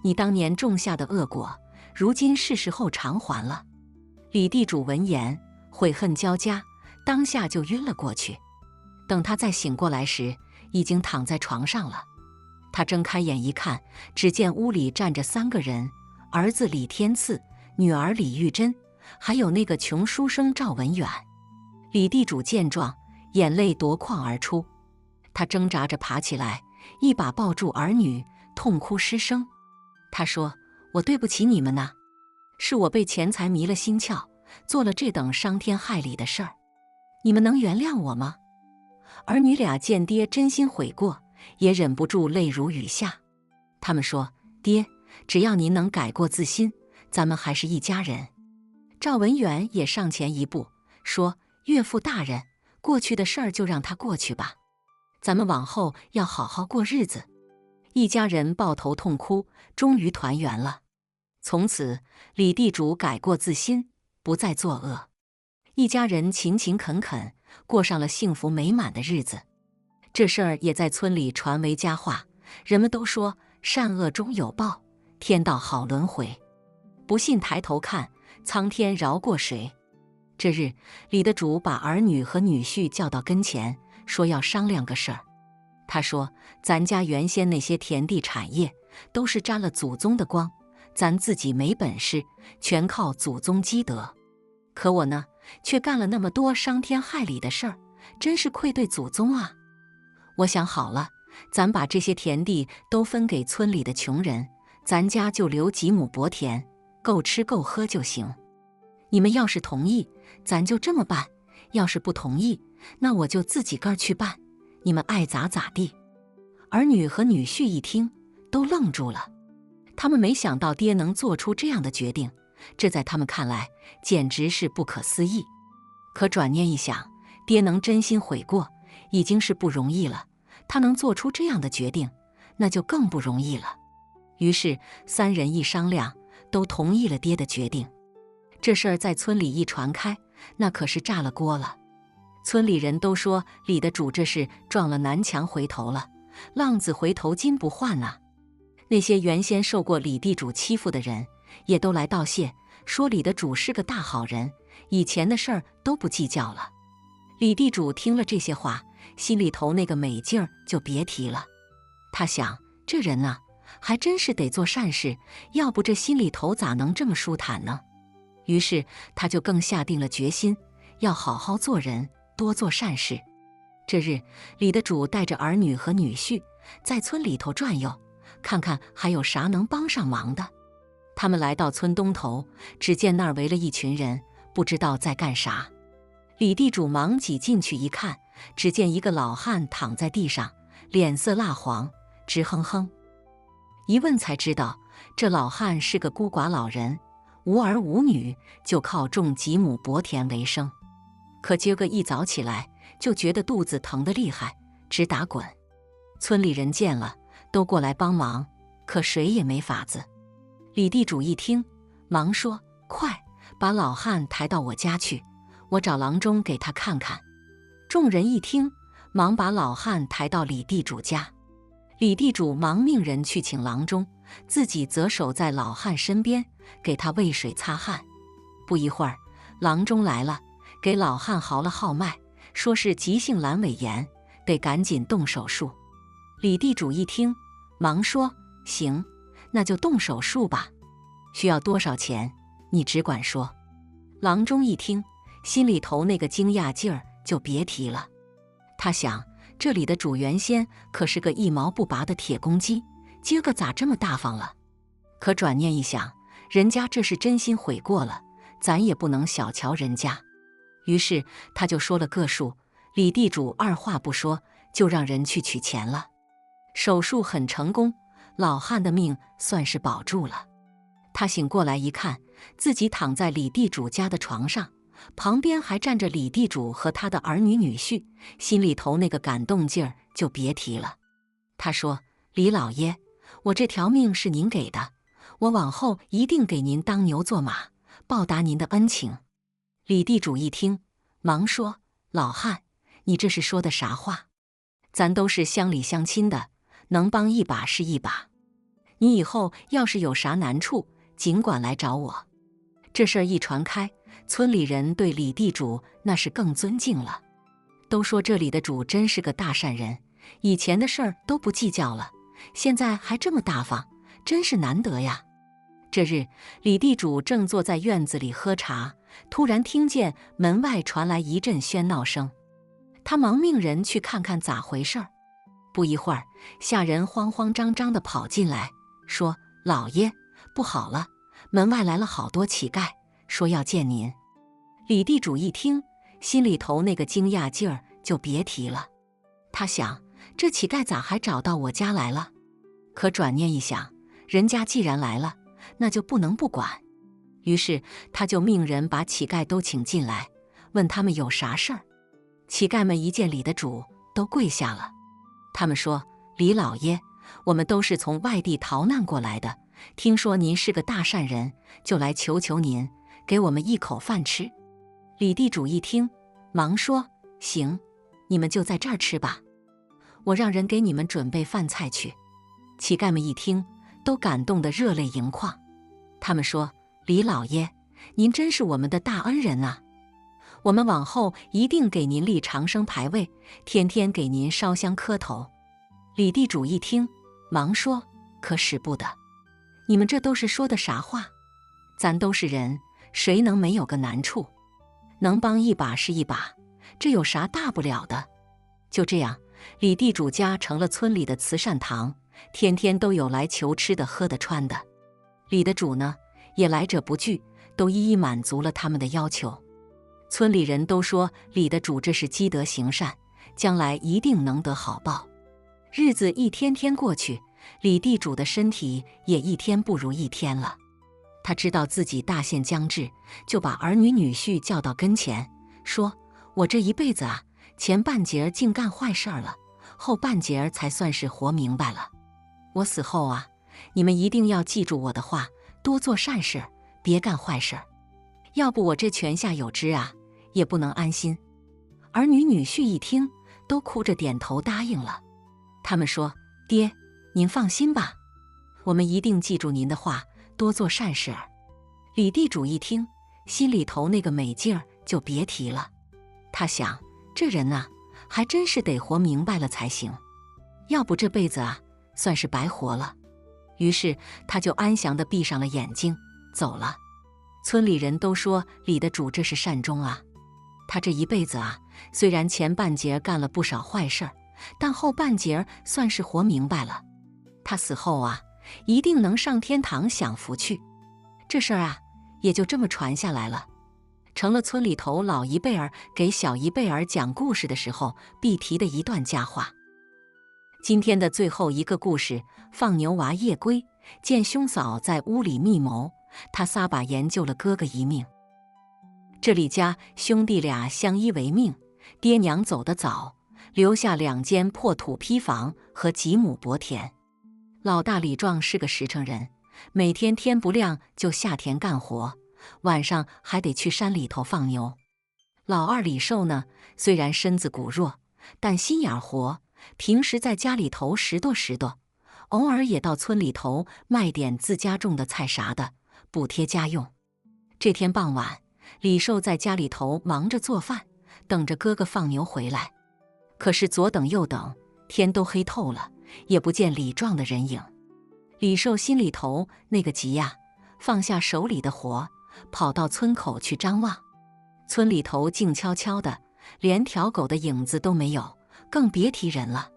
你当年种下的恶果，如今是时候偿还了。”李地主闻言，悔恨交加，当下就晕了过去。等他再醒过来时，已经躺在床上了。他睁开眼一看，只见屋里站着3个人：儿子李天赐，女儿李玉珍，还有那个穷书生赵文远。李地主见状，眼泪夺眶而出。他挣扎着爬起来，一把抱住儿女，痛哭失声。他说：“我对不起你们呐，是我被钱财迷了心窍，做了这等伤天害理的事儿，你们能原谅我吗？”儿女俩见爹真心悔过，也忍不住泪如雨下。他们说：“爹，只要您能改过自新，咱们还是一家人。”赵文远也上前一步，说：“岳父大人，过去的事儿就让它过去吧，咱们往后要好好过日子。”一家人抱头痛哭，终于团圆了。从此，李地主改过自新，不再作恶，一家人勤勤恳恳，过上了幸福美满的日子。这事儿也在村里传为佳话，人们都说善恶终有报，天道好轮回。不信抬头看，苍天饶过谁。这日，李地主把儿女和女婿叫到跟前，说要商量个事儿。他说：“咱家原先那些田地产业都是沾了祖宗的光，咱自己没本事，全靠祖宗积德。可我呢，却干了那么多伤天害理的事儿，真是愧对祖宗啊！我想好了，咱把这些田地都分给村里的穷人，咱家就留几亩薄田，够吃够喝就行。你们要是同意，咱就这么办；要是不同意，那我就自己个儿去办，你们爱咋咋地。儿女和女婿一听，都愣住了。他们没想到爹能做出这样的决定，这在他们看来简直是不可思议。可转念一想，爹能真心悔过，已经是不容易了，他能做出这样的决定，那就更不容易了。于是三人一商量，都同意了爹的决定。这事儿在村里一传开，那可是炸了锅了。村里人都说李的主这是撞了南墙回头了，浪子回头金不换啊。那些原先受过李地主欺负的人也都来道谢，说李的主是个大好人，以前的事儿都不计较了。李地主听了这些话，心里头那个美劲儿就别提了。他想，这人啊，还真是得做善事，要不这心里头咋能这么舒坦呢？于是他就更下定了决心，要好好做人，多做善事。这日，李的主带着儿女和女婿在村里头转悠，看看还有啥能帮上忙的。他们来到村东头，只见那儿围了一群人，不知道在干啥。李地主忙挤进去一看，只见一个老汉躺在地上，脸色蜡黄，直哼哼。一问才知道，这老汉是个孤寡老人，无儿无女，就靠种几亩薄田为生。可今个一早起来，就觉得肚子疼得厉害，直打滚。村里人见了，都过来帮忙，可谁也没法子。李地主一听，忙说：“快把老汉抬到我家去，我找郎中给他看看。”众人一听，忙把老汉抬到李地主家。李地主忙命人去请郎中，自己则守在老汉身边，给他喂水擦汗。不一会儿，郎中来了，给老汉号了号脉，说是急性阑尾炎，得赶紧动手术。李地主一听，忙说：“行，那就动手术吧。需要多少钱，你只管说。”郎中一听，心里头那个惊讶劲儿就别提了。他想，这里的主原先可是个一毛不拔的铁公鸡，今个咋这么大方了？可转念一想，人家这是真心悔过了，咱也不能小瞧人家。于是他就说了个数，李地主二话不说，就让人去取钱了。手术很成功，老汉的命算是保住了。他醒过来一看，自己躺在李地主家的床上，旁边还站着李地主和他的儿女女婿，心里头那个感动劲儿就别提了。他说：“李老爷，我这条命是您给的，我往后一定给您当牛做马，报答您的恩情。”李地主一听，忙说：“老汉，你这是说的啥话？咱都是乡里乡亲的，能帮一把是一把。你以后要是有啥难处，尽管来找我。”这事儿一传开，村里人对李地主那是更尊敬了，都说这里的主真是个大善人，以前的事儿都不计较了，现在还这么大方，真是难得呀。这日，李地主正坐在院子里喝茶，突然听见门外传来一阵喧闹声，他忙命人去看看咋回事儿。不一会儿，下人慌慌张张地跑进来，说：“老爷，不好了，门外来了好多乞丐，说要见您。”李地主一听，心里头那个惊讶劲儿就别提了。他想，这乞丐咋还找到我家来了？可转念一想，人家既然来了，那就不能不管。于是他就命人把乞丐都请进来，问他们有啥事儿。乞丐们一见李的主，都跪下了。他们说：“李老爷，我们都是从外地逃难过来的，听说您是个大善人，就来求求您，给我们一口饭吃。”李地主一听，忙说：“行，你们就在这儿吃吧，我让人给你们准备饭菜去。”乞丐们一听，都感动得热泪盈眶。他们说：“李老爷，您真是我们的大恩人啊！我们往后一定给您立长生牌位，天天给您烧香磕头。”李地主一听，忙说：“可使不得！你们这都是说的啥话？咱都是人，谁能没有个难处？能帮一把是一把，这有啥大不了的？就这样，李地主家成了村里的慈善堂，天天都有来求吃的、喝的、穿的。李的主呢，也来者不拒，都一一满足了他们的要求。村里人都说李的主这是积德行善，将来一定能得好报。日子一天天过去，李地主的身体也一天不如一天了。他知道自己大限将至，就把儿女女婿叫到跟前，说：“我这一辈子啊，前半截竟干坏事了，后半截才算是活明白了。我死后啊，你们一定要记住我的话，多做善事，别干坏事。要不我这泉下有知啊，也不能安心。”儿女女婿一听，都哭着点头答应了。他们说：“爹，您放心吧，我们一定记住您的话，多做善事儿。”李地主一听，心里头那个美劲儿就别提了。他想，这人啊，还真是得活明白了才行，要不这辈子啊，算是白活了。于是他就安详地闭上了眼睛，走了。村里人都说李的主这是善终啊，他这一辈子啊，虽然前半截干了不少坏事儿，但后半截算是活明白了。他死后啊，一定能上天堂享福去。这事儿啊，也就这么传下来了，成了村里头老一辈儿给小一辈儿讲故事的时候必提的一段佳话。今天的最后一个故事，放牛娃夜归，见兄嫂在屋里密谋，他撒把盐救了哥哥一命。这李家兄弟俩相依为命，爹娘走得早，留下2间破土坯房和几亩薄田。老大李壮是个实诚人，每天天不亮就下田干活，晚上还得去山里头放牛。老二李寿呢，虽然身子骨弱，但心眼活，平时在家里头拾掇，偶尔也到村里头卖点自家种的菜啥的，补贴家用。这天傍晚，李寿在家里头忙着做饭，等着哥哥放牛回来。可是左等右等，天都黑透了，也不见李壮的人影。李寿心里头那个急呀，放下手里的活，跑到村口去张望。村里头静悄悄的，连条狗的影子都没有，更别提人了。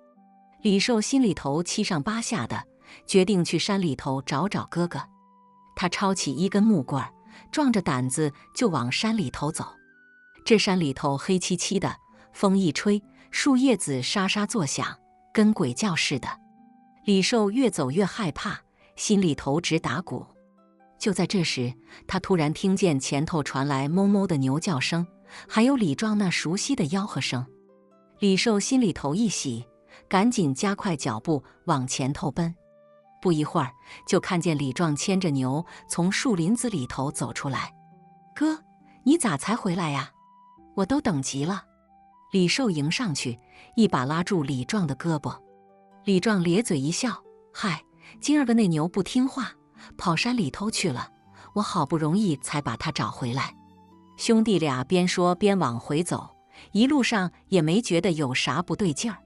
李寿心里头七上八下的，决定去山里头找找哥哥。他抄起一根木棍，壮着胆子就往山里头走。这山里头黑漆漆的，风一吹，树叶子沙沙作响，跟鬼叫似的。李寿越走越害怕，心里头直打鼓。就在这时，他突然听见前头传来哞哞的牛叫声，还有李壮那熟悉的吆喝声。李寿心里头一喜，赶紧加快脚步往前头奔。不一会儿，就看见李壮牵着牛从树林子里头走出来。哥，你咋才回来呀？我都等急了。李寿迎上去，一把拉住李壮的胳膊。李壮咧嘴一笑：“嗨，今儿个那牛不听话，跑山里头去了，我好不容易才把它找回来。”兄弟俩边说边往回走，一路上也没觉得有啥不对劲儿。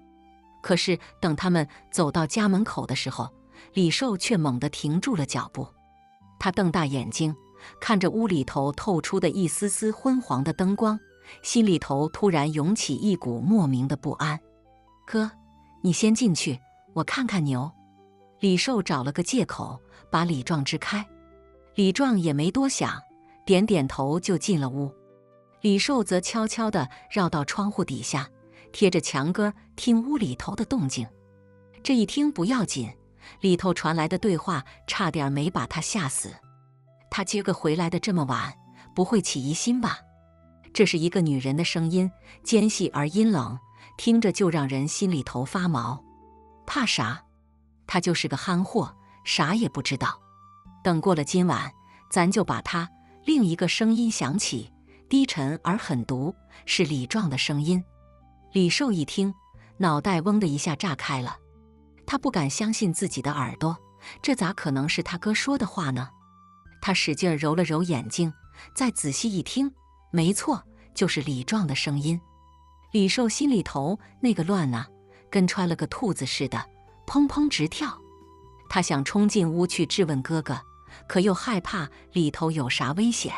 可是等他们走到家门口的时候，李寿却猛地停住了脚步。他瞪大眼睛，看着屋里头透出的一丝丝昏黄的灯光，心里头突然涌起一股莫名的不安。“哥，你先进去，我看看牛。”李寿找了个借口，把李壮支开。李壮也没多想，点点头就进了屋。李寿则悄悄地绕到窗户底下，贴着墙根听屋里头的动静。这一听不要紧，里头传来的对话差点没把他吓死。他今个回来的这么晚，不会起疑心吧？这是一个女人的声音，尖细而阴冷，听着就让人心里头发毛。怕啥？他就是个憨货，啥也不知道。等过了今晚，咱就把他。另一个声音响起，低沉而狠毒，是李壮的声音。李寿一听，脑袋嗡的一下炸开了。他不敢相信自己的耳朵，这咋可能是他哥说的话呢？他使劲揉了揉眼睛，再仔细一听，没错，就是李壮的声音。李寿心里头那个乱啊，跟揣了个兔子似的，砰砰直跳。他想冲进屋去质问哥哥，可又害怕里头有啥危险。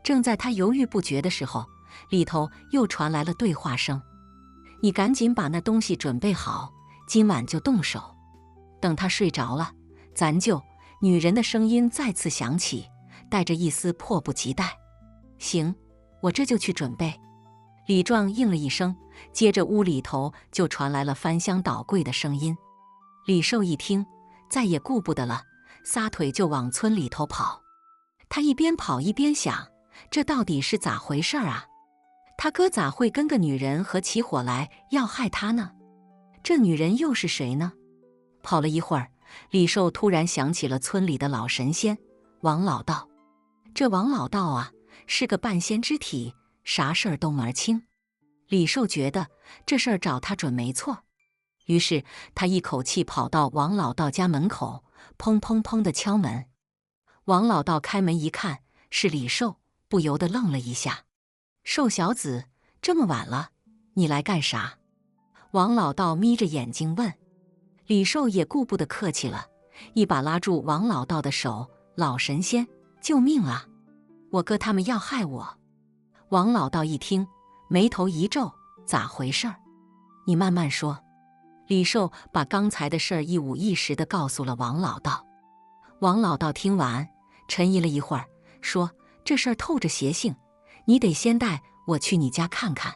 正在他犹豫不决的时候，里头又传来了对话声：“你赶紧把那东西准备好，今晚就动手。等他睡着了，咱就……”女人的声音再次响起，带着一丝迫不及待。“行，我这就去准备。”李壮应了一声，接着屋里头就传来了翻箱倒柜的声音。李寿一听，再也顾不得了，撒腿就往村里头跑。他一边跑一边想，这到底是咋回事啊？他哥咋会跟个女人合起伙来要害他呢？这女人又是谁呢？跑了一会儿，李寿突然想起了村里的老神仙王老道。这王老道啊，是个半仙之体，啥事儿都门儿清。李寿觉得这事儿找他准没错，于是他一口气跑到王老道家门口，砰砰砰地敲门。王老道开门一看是李寿，不由得愣了一下：“寿小子，这么晚了，你来干啥？”王老道眯着眼睛问。李寿也顾不得客气了，一把拉住王老道的手：“老神仙，救命啊！我哥他们要害我。”王老道一听，眉头一皱：“咋回事儿？你慢慢说。”李寿把刚才的事儿一五一十地告诉了王老道。王老道听完，沉吟了一会儿，说：“这事儿透着邪性，你得先带我去你家看看。”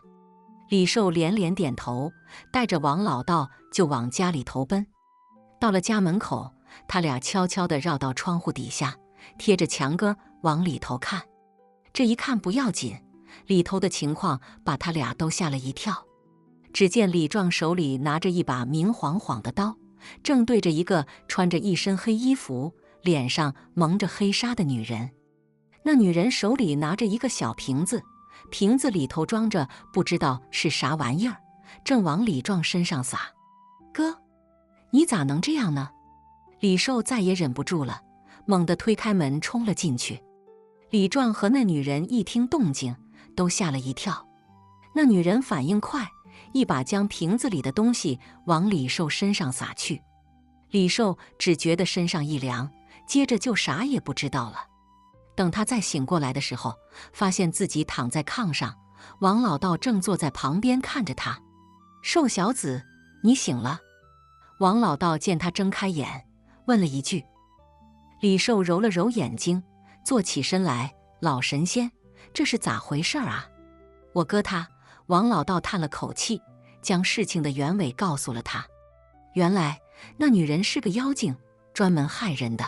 李寿连连点头，带着王老道就往家里投奔。到了家门口，他俩悄悄地绕到窗户底下，贴着墙根往里头看。这一看不要紧，里头的情况把他俩都吓了一跳。只见李壮手里拿着一把明晃晃的刀，正对着一个穿着一身黑衣服、脸上蒙着黑纱的女人。那女人手里拿着一个小瓶子，瓶子里头装着不知道是啥玩意儿，正往李壮身上撒。“哥，你咋能这样呢？”李寿再也忍不住了，猛地推开门冲了进去。李壮和那女人一听动静，都吓了一跳。那女人反应快，一把将瓶子里的东西往李寿身上撒去。李寿只觉得身上一凉，接着就啥也不知道了。等他再醒过来的时候，发现自己躺在炕上，王老道正坐在旁边看着他。“寿小子，你醒了？”王老道见他睁开眼，问了一句。李寿揉了揉眼睛，坐起身来：“老神仙，这是咋回事啊？”“我哥他……”王老道叹了口气，将事情的原委告诉了他。原来那女人是个妖精，专门害人的。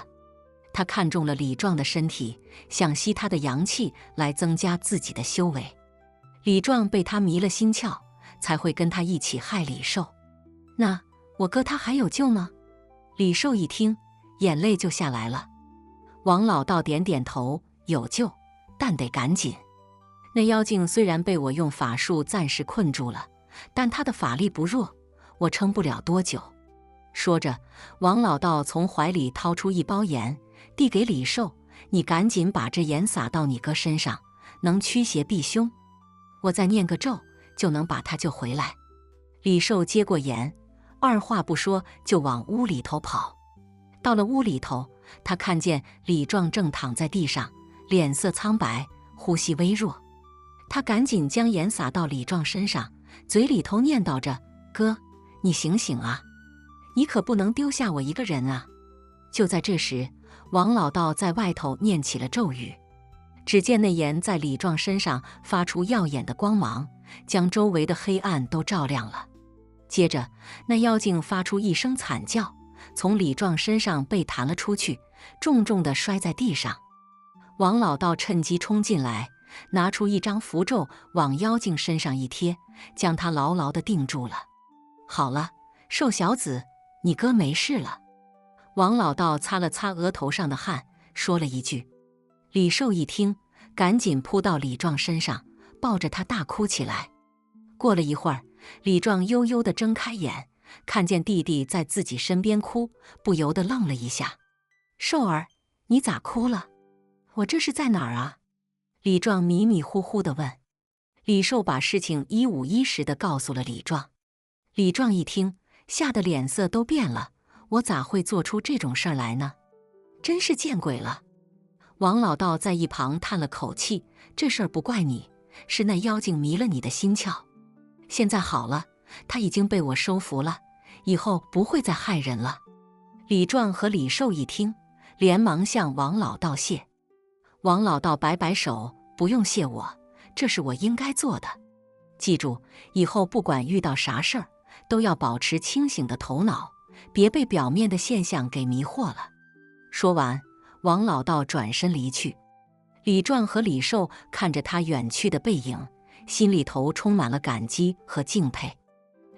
他看中了李壮的身体，想吸他的阳气来增加自己的修为。李壮被他迷了心窍，才会跟他一起害李寿。“那我哥他还有救吗？”李寿一听，眼泪就下来了。王老道点点头：“有救，但得赶紧。那妖精虽然被我用法术暂时困住了，但她的法力不弱，我撑不了多久。”说着，王老道从怀里掏出一包盐，递给李寿：“你赶紧把这盐撒到你哥身上，能驱邪避凶。我再念个咒，就能把他救回来。”李寿接过盐，二话不说就往屋里头跑。到了屋里头，他看见李壮正躺在地上，脸色苍白，呼吸微弱。他赶紧将盐撒到李壮身上，嘴里头念叨着：“哥，你醒醒啊！你可不能丢下我一个人啊！”就在这时，王老道在外头念起了咒语。只见那盐在李壮身上发出耀眼的光芒，将周围的黑暗都照亮了。接着，那妖精发出一声惨叫，从李壮身上被弹了出去，重重地摔在地上。王老道趁机冲进来，拿出一张符咒往妖精身上一贴，将他牢牢地定住了。“好了，瘦小子，你哥没事了。”王老道擦了擦额头上的汗，说了一句。李寿一听，赶紧扑到李壮身上，抱着他大哭起来。过了一会儿，李壮悠悠地睁开眼，看见弟弟在自己身边哭，不由得愣了一下。“寿儿，你咋哭了？我这是在哪儿啊？”李壮迷迷糊糊地问。李寿把事情一五一十地告诉了李壮。李壮一听，吓得脸色都变了：“我咋会做出这种事儿来呢？真是见鬼了！”王老道在一旁叹了口气：“这事儿不怪你，是那妖精迷了你的心窍。现在好了，他已经被我收服了，以后不会再害人了。”李壮和李寿一听，连忙向王老道谢。王老道摆摆手：“不用谢我，这是我应该做的。记住，以后不管遇到啥事儿，都要保持清醒的头脑，别被表面的现象给迷惑了。”说完，王老道转身离去。李壮和李寿看着他远去的背影，心里头充满了感激和敬佩。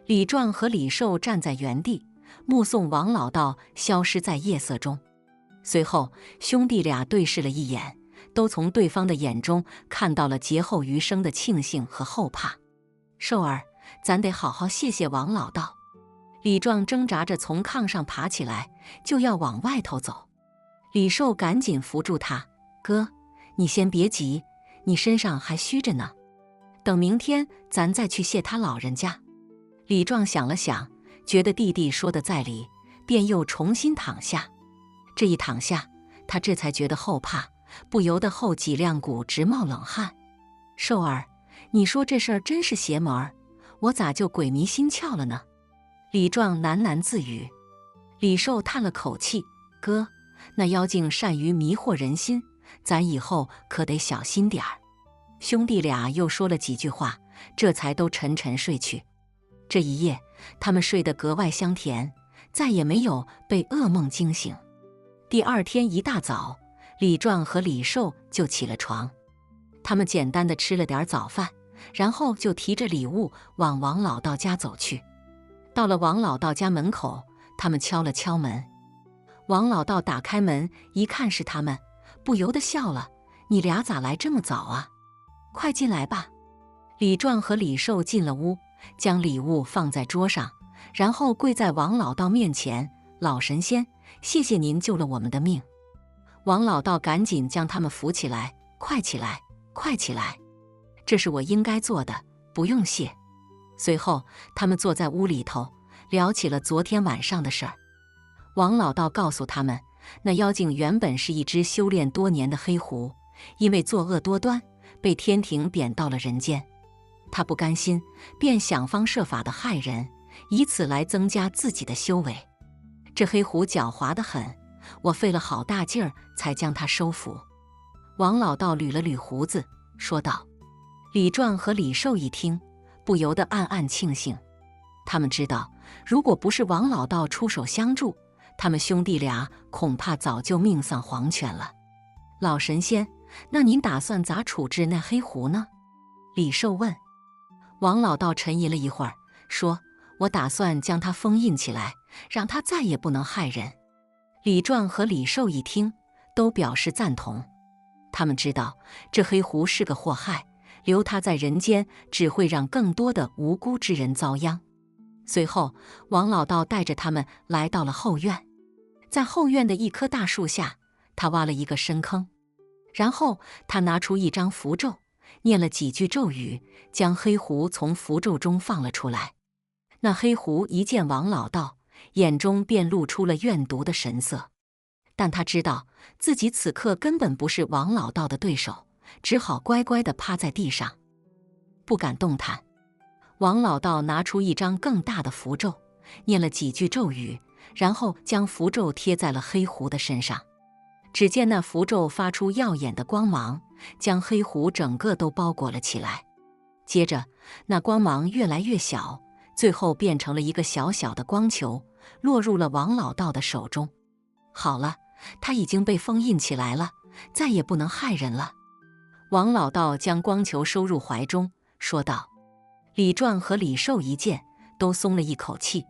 李壮和李寿站在原地，目送王老道消失在夜色中。随后，兄弟俩对视了一眼，都从对方的眼中看到了劫后余生的庆幸和后怕。寿儿，咱得好好谢谢王老道。李壮挣扎着从炕上爬起来，就要往外头走。李寿赶紧扶住他：“哥，你先别急，你身上还虚着呢，等明天咱再去谢他老人家。”李壮想了想，觉得弟弟说的在理，便又重新躺下。这一躺下，他这才觉得后怕，不由得后脊梁骨直冒冷汗。“寿儿，你说这事儿真是邪门儿，我咋就鬼迷心窍了呢？”李壮喃喃自语。李寿叹了口气：“哥，那妖精善于迷惑人心，咱以后可得小心点儿。”兄弟俩又说了几句话，这才都沉沉睡去。这一夜，他们睡得格外香甜，再也没有被噩梦惊醒。第二天一大早，李壮和李寿就起了床。他们简单的吃了点早饭，然后就提着礼物往王老道家走去。到了王老道家门口，他们敲了敲门。王老道打开门一看是他们，不由得笑了：“你俩咋来这么早啊？快进来吧。”李壮和李寿进了屋，将礼物放在桌上，然后跪在王老道面前：“老神仙，谢谢您救了我们的命。”王老道赶紧将他们扶起来：“快起来，快起来，这是我应该做的，不用谢。”随后，他们坐在屋里头，聊起了昨天晚上的事儿。王老道告诉他们，那妖精原本是一只修炼多年的黑狐，因为作恶多端，被天庭贬到了人间。他不甘心，便想方设法的害人，以此来增加自己的修为。这黑狐狡猾得很，我费了好大劲儿才将它收服。王老道捋了捋胡子，说道。李壮和李寿一听，不由得暗暗庆幸。他们知道，如果不是王老道出手相助，他们兄弟俩恐怕早就命丧黄泉了。老神仙，那您打算咋处置那黑狐呢？李寿问。王老道沉吟了一会儿，说：“我打算将它封印起来，让它再也不能害人。”李壮和李寿一听，都表示赞同。他们知道这黑狐是个祸害，留它在人间只会让更多的无辜之人遭殃。随后，王老道带着他们来到了后院。在后院的一棵大树下，他挖了一个深坑，然后他拿出一张符咒，念了几句咒语，将黑狐从符咒中放了出来。那黑狐一见王老道，眼中便露出了怨毒的神色。但他知道自己此刻根本不是王老道的对手，只好乖乖地趴在地上，不敢动弹。王老道拿出一张更大的符咒，念了几句咒语，然后将符咒贴在了黑狐的身上。只见那符咒发出耀眼的光芒，将黑狐整个都包裹了起来。接着，那光芒越来越小，最后变成了一个小小的光球，落入了王老道的手中。好了，他已经被封印起来了，再也不能害人了。王老道将光球收入怀中，说道。李壮和李寿一见，都松了一口气。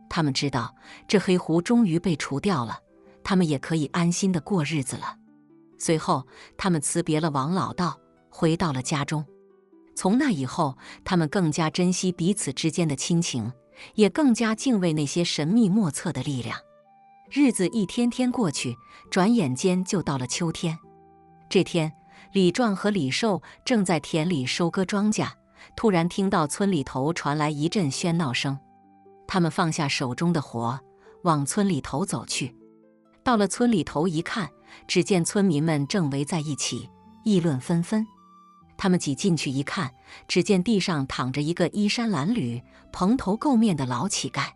他们知道这黑狐终于被除掉了，他们也可以安心的过日子了。随后，他们辞别了王老道，回到了家中。从那以后，他们更加珍惜彼此之间的亲情，也更加敬畏那些神秘莫测的力量。日子一天天过去，转眼间就到了秋天。这天，李壮和李寿正在田里收割庄稼，突然听到村里头传来一阵喧闹声。他们放下手中的活，往村里头走去。到了村里头一看，只见村民们正围在一起，议论纷纷。他们挤进去一看，只见地上躺着一个衣衫褴褛、蓬头垢面的老乞丐。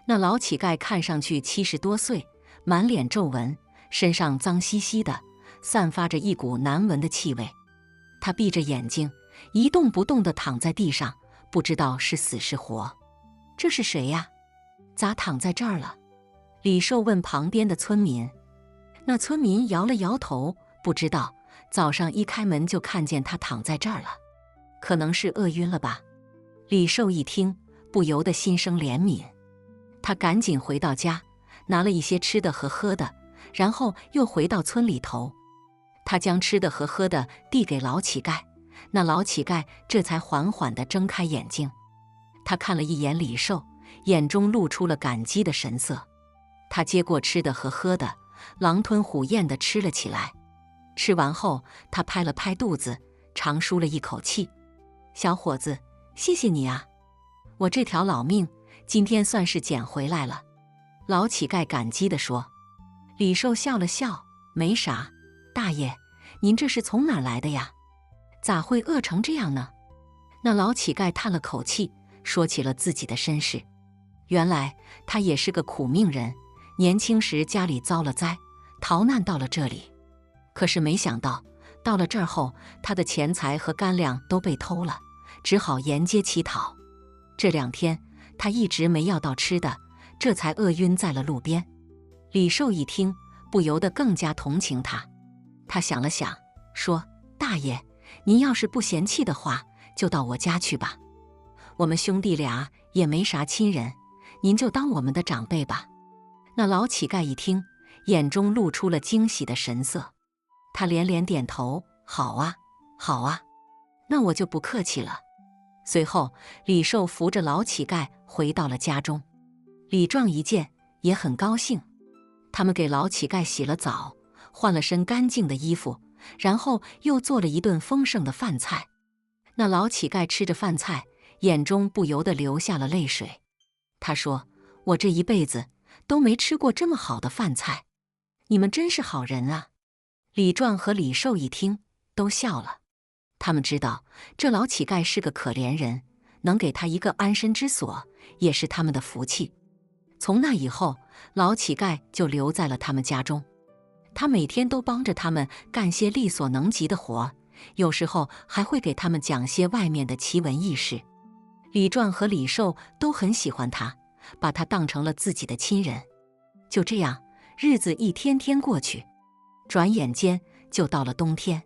那老乞丐看上去70多岁，满脸皱纹，身上脏兮兮的，散发着一股难闻的气味。他闭着眼睛，一动不动地躺在地上，不知道是死是活。这是谁呀？咋躺在这儿了？李寿问旁边的村民。那村民摇了摇头，不知道，早上一开门就看见他躺在这儿了，可能是饿晕了吧。李寿一听，不由得心生怜悯，他赶紧回到家，拿了一些吃的和喝的，然后又回到村里头。他将吃的和喝的递给老乞丐，那老乞丐这才缓缓地睁开眼睛。他看了一眼李寿，眼中露出了感激的神色。他接过吃的和喝的，狼吞虎咽地吃了起来。吃完后，他拍了拍肚子，长舒了一口气。小伙子，谢谢你啊，我这条老命今天算是捡回来了。老乞丐感激地说。李寿笑了笑，没啥，大爷，您这是从哪儿来的呀？咋会饿成这样呢？那老乞丐叹了口气，说起了自己的身世。原来他也是个苦命人，年轻时家里遭了灾，逃难到了这里。可是没想到，到了这儿后，他的钱财和干粮都被偷了，只好沿街乞讨。这2天，他一直没要到吃的，这才饿晕在了路边。李寿一听，不由得更加同情他。他想了想，说：“大爷，您要是不嫌弃的话，就到我家去吧。我们兄弟俩也没啥亲人，您就当我们的长辈吧。”那老乞丐一听，眼中露出了惊喜的神色。他连连点头：“好啊，好啊，那我就不客气了。”随后，李寿扶着老乞丐回到了家中。李壮一见，也很高兴。他们给老乞丐洗了澡，换了身干净的衣服，然后又做了一顿丰盛的饭菜。那老乞丐吃着饭菜，眼中不由得流下了泪水。他说：“我这一辈子都没吃过这么好的饭菜，你们真是好人啊。”李壮和李寿一听，都笑了。他们知道这老乞丐是个可怜人，能给他一个安身之所，也是他们的福气。从那以后，老乞丐就留在了他们家中。他每天都帮着他们干些力所能及的活，有时候还会给他们讲些外面的奇闻异事。李壮和李寿都很喜欢他，把他当成了自己的亲人。就这样，日子一天天过去，转眼间就到了冬天。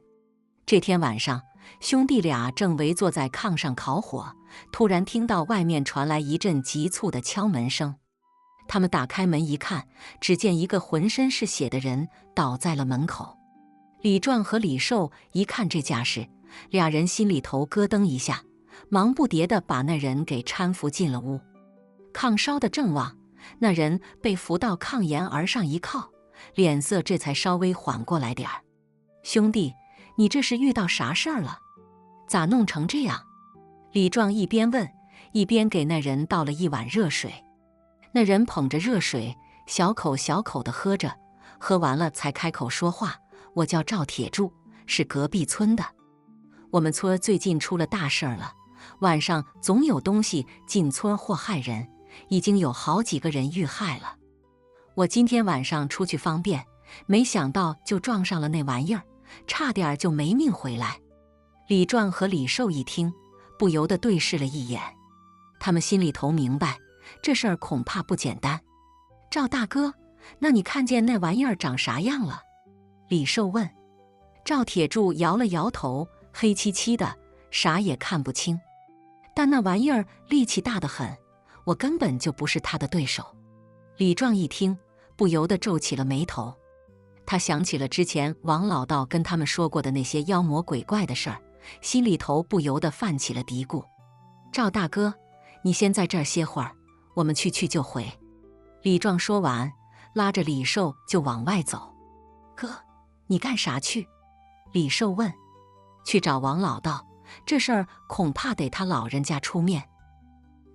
这天晚上，兄弟俩正围坐在炕上烤火，突然听到外面传来一阵急促的敲门声。他们打开门一看，只见一个浑身是血的人倒在了门口。李壮和李寿一看这架势，俩人心里头咯噔一下，忙不迭地把那人给搀扶进了屋。炕烧得正旺，那人被扶到炕沿而上一靠，脸色这才稍微缓过来点儿。兄弟，你这是遇到啥事儿了？咋弄成这样？李壮一边问，一边给那人倒了一碗热水。那人捧着热水，小口小口地喝着，喝完了才开口说话：“我叫赵铁柱，是隔壁村的。我们村最近出了大事儿了，晚上总有东西进村祸害人，已经有好几个人遇害了。我今天晚上出去方便，没想到就撞上了那玩意儿，差点就没命回来。”李壮和李寿一听，不由得对视了一眼，他们心里头明白，这事儿恐怕不简单。赵大哥，那你看见那玩意儿长啥样了？李寿问。赵铁柱摇了摇头，黑漆漆的，啥也看不清。但那玩意儿力气大得很，我根本就不是他的对手。李壮一听，不由得皱起了眉头。他想起了之前王老道跟他们说过的那些妖魔鬼怪的事儿，心里头不由得泛起了嘀咕。赵大哥，你先在这儿歇会儿，我们去就回。李壮说完，拉着李寿就往外走。哥，你干啥去？李寿问。去找王老道，这事儿恐怕得他老人家出面。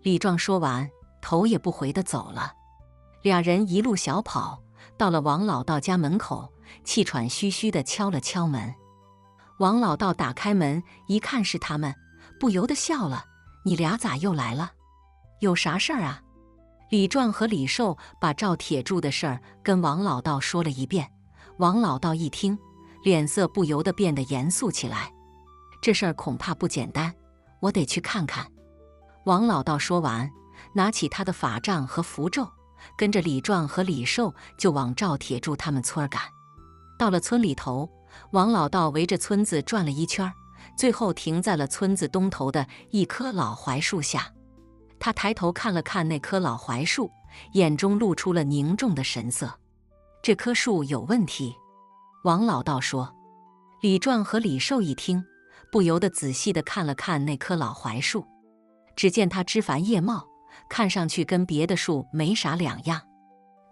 李壮说完，头也不回地走了。俩人一路小跑，到了王老道家门口，气喘吁吁地敲了敲门。王老道打开门一看是他们，不由得笑了：“你俩咋又来了？有啥事儿啊？”李壮和李寿把赵铁柱的事儿跟王老道说了一遍。王老道一听，脸色不由得变得严肃起来：“这事儿恐怕不简单，我得去看看。”王老道说完，拿起他的法杖和符咒，跟着李壮和李寿就往赵铁柱他们村赶。到了村里头，王老道围着村子转了一圈，最后停在了村子东头的一棵老槐树下。他抬头看了看那棵老槐树，眼中露出了凝重的神色。这棵树有问题，王老道说。李壮和李寿一听，不由得仔细地看了看那棵老槐树，只见它枝繁叶茂，看上去跟别的树没啥两样。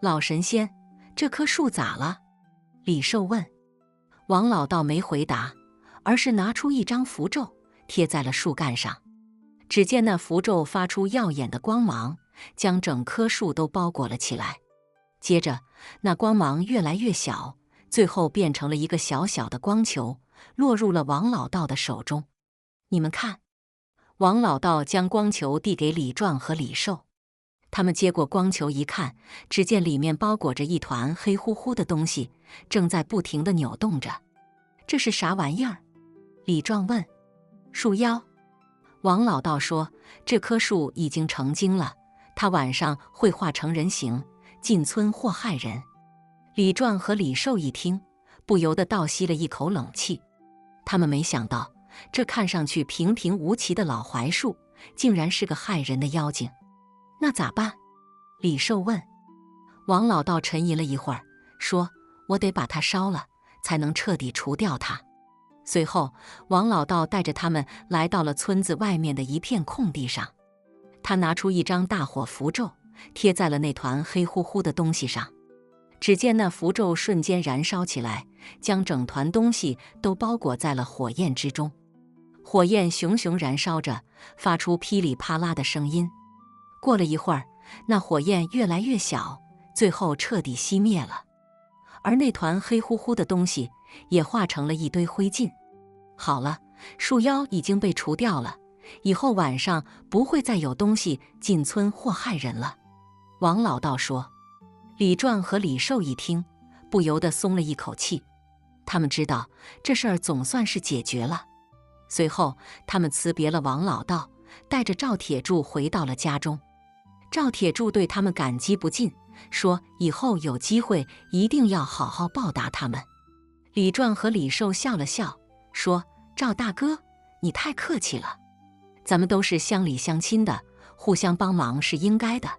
老神仙，这棵树咋了？李寿问。王老道没回答，而是拿出一张符咒，贴在了树干上。只见那符咒发出耀眼的光芒，将整棵树都包裹了起来。接着，那光芒越来越小，最后变成了一个小小的光球，落入了王老道的手中。你们看。王老道将光球递给李壮和李寿。他们接过光球一看，只见里面包裹着一团黑乎乎的东西，正在不停地扭动着。这是啥玩意儿？李壮问。树妖。王老道说，这棵树已经成精了，它晚上会化成人形，进村祸害人。李壮和李寿一听，不由得倒吸了一口冷气。他们没想到，这看上去平平无奇的老槐树，竟然是个害人的妖精。那咋办？李寿问。王老道沉吟了一会儿，说：“我得把它烧了，才能彻底除掉它。”随后，王老道带着他们来到了村子外面的一片空地上。他拿出一张大火符咒，贴在了那团黑乎乎的东西上。只见那符咒瞬间燃烧起来，将整团东西都包裹在了火焰之中。火焰熊熊燃烧着，发出噼里啪啦的声音。过了一会儿，那火焰越来越小，最后彻底熄灭了。而那团黑乎乎的东西也化成了一堆灰烬。好了，树妖已经被除掉了，以后晚上不会再有东西进村祸害人了。王老道说。李壮和李寿一听，不由得松了一口气。他们知道这事儿总算是解决了。随后，他们辞别了王老道，带着赵铁柱回到了家中。赵铁柱对他们感激不尽，说以后有机会一定要好好报答他们。李壮和李寿笑了笑，说：“赵大哥，你太客气了，咱们都是乡里乡亲的，互相帮忙是应该的。”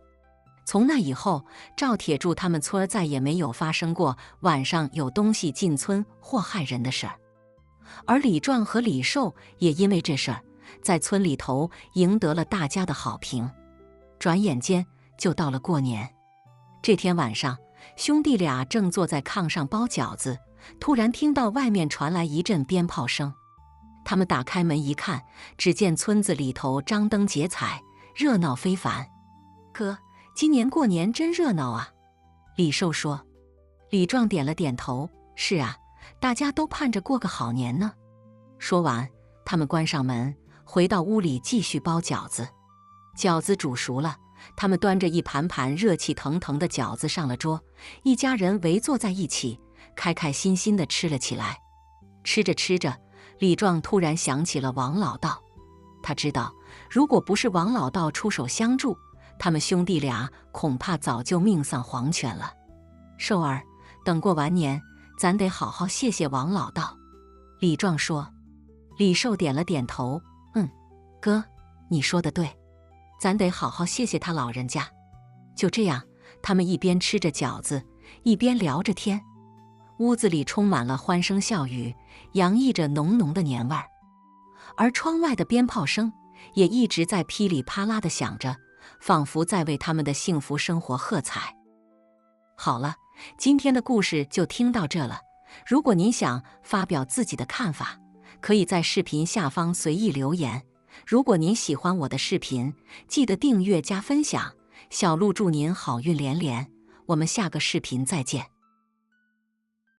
从那以后，赵铁柱他们村再也没有发生过晚上有东西进村祸害人的事儿。而李壮和李寿也因为这事儿，在村里头赢得了大家的好评。转眼间就到了过年。这天晚上，兄弟俩正坐在炕上包饺子，突然听到外面传来一阵鞭炮声。他们打开门一看，只见村子里头张灯结彩，热闹非凡。哥，今年过年真热闹啊！李寿说。李壮点了点头，是啊，大家都盼着过个好年呢。说完，他们关上门，回到屋里继续包饺子。饺子煮熟了，他们端着一盘盘热气腾腾的饺子上了桌，一家人围坐在一起，开开心心地吃了起来。吃着吃着，李壮突然想起了王老道。他知道，如果不是王老道出手相助，他们兄弟俩恐怕早就命丧黄泉了。寿儿，等过完年，咱得好好谢谢王老道。李壮说。李寿点了点头，哥，你说的对，咱得好好谢谢他老人家。就这样，他们一边吃着饺子，一边聊着天。屋子里充满了欢声笑语，洋溢着浓浓的年味儿。而窗外的鞭炮声也一直在噼里啪啦地响着，仿佛在为他们的幸福生活喝彩。好了，今天的故事就听到这了。如果您想发表自己的看法，可以在视频下方随意留言。如果您喜欢我的视频，记得订阅加分享。小鹿祝您好运连连，我们下个视频再见。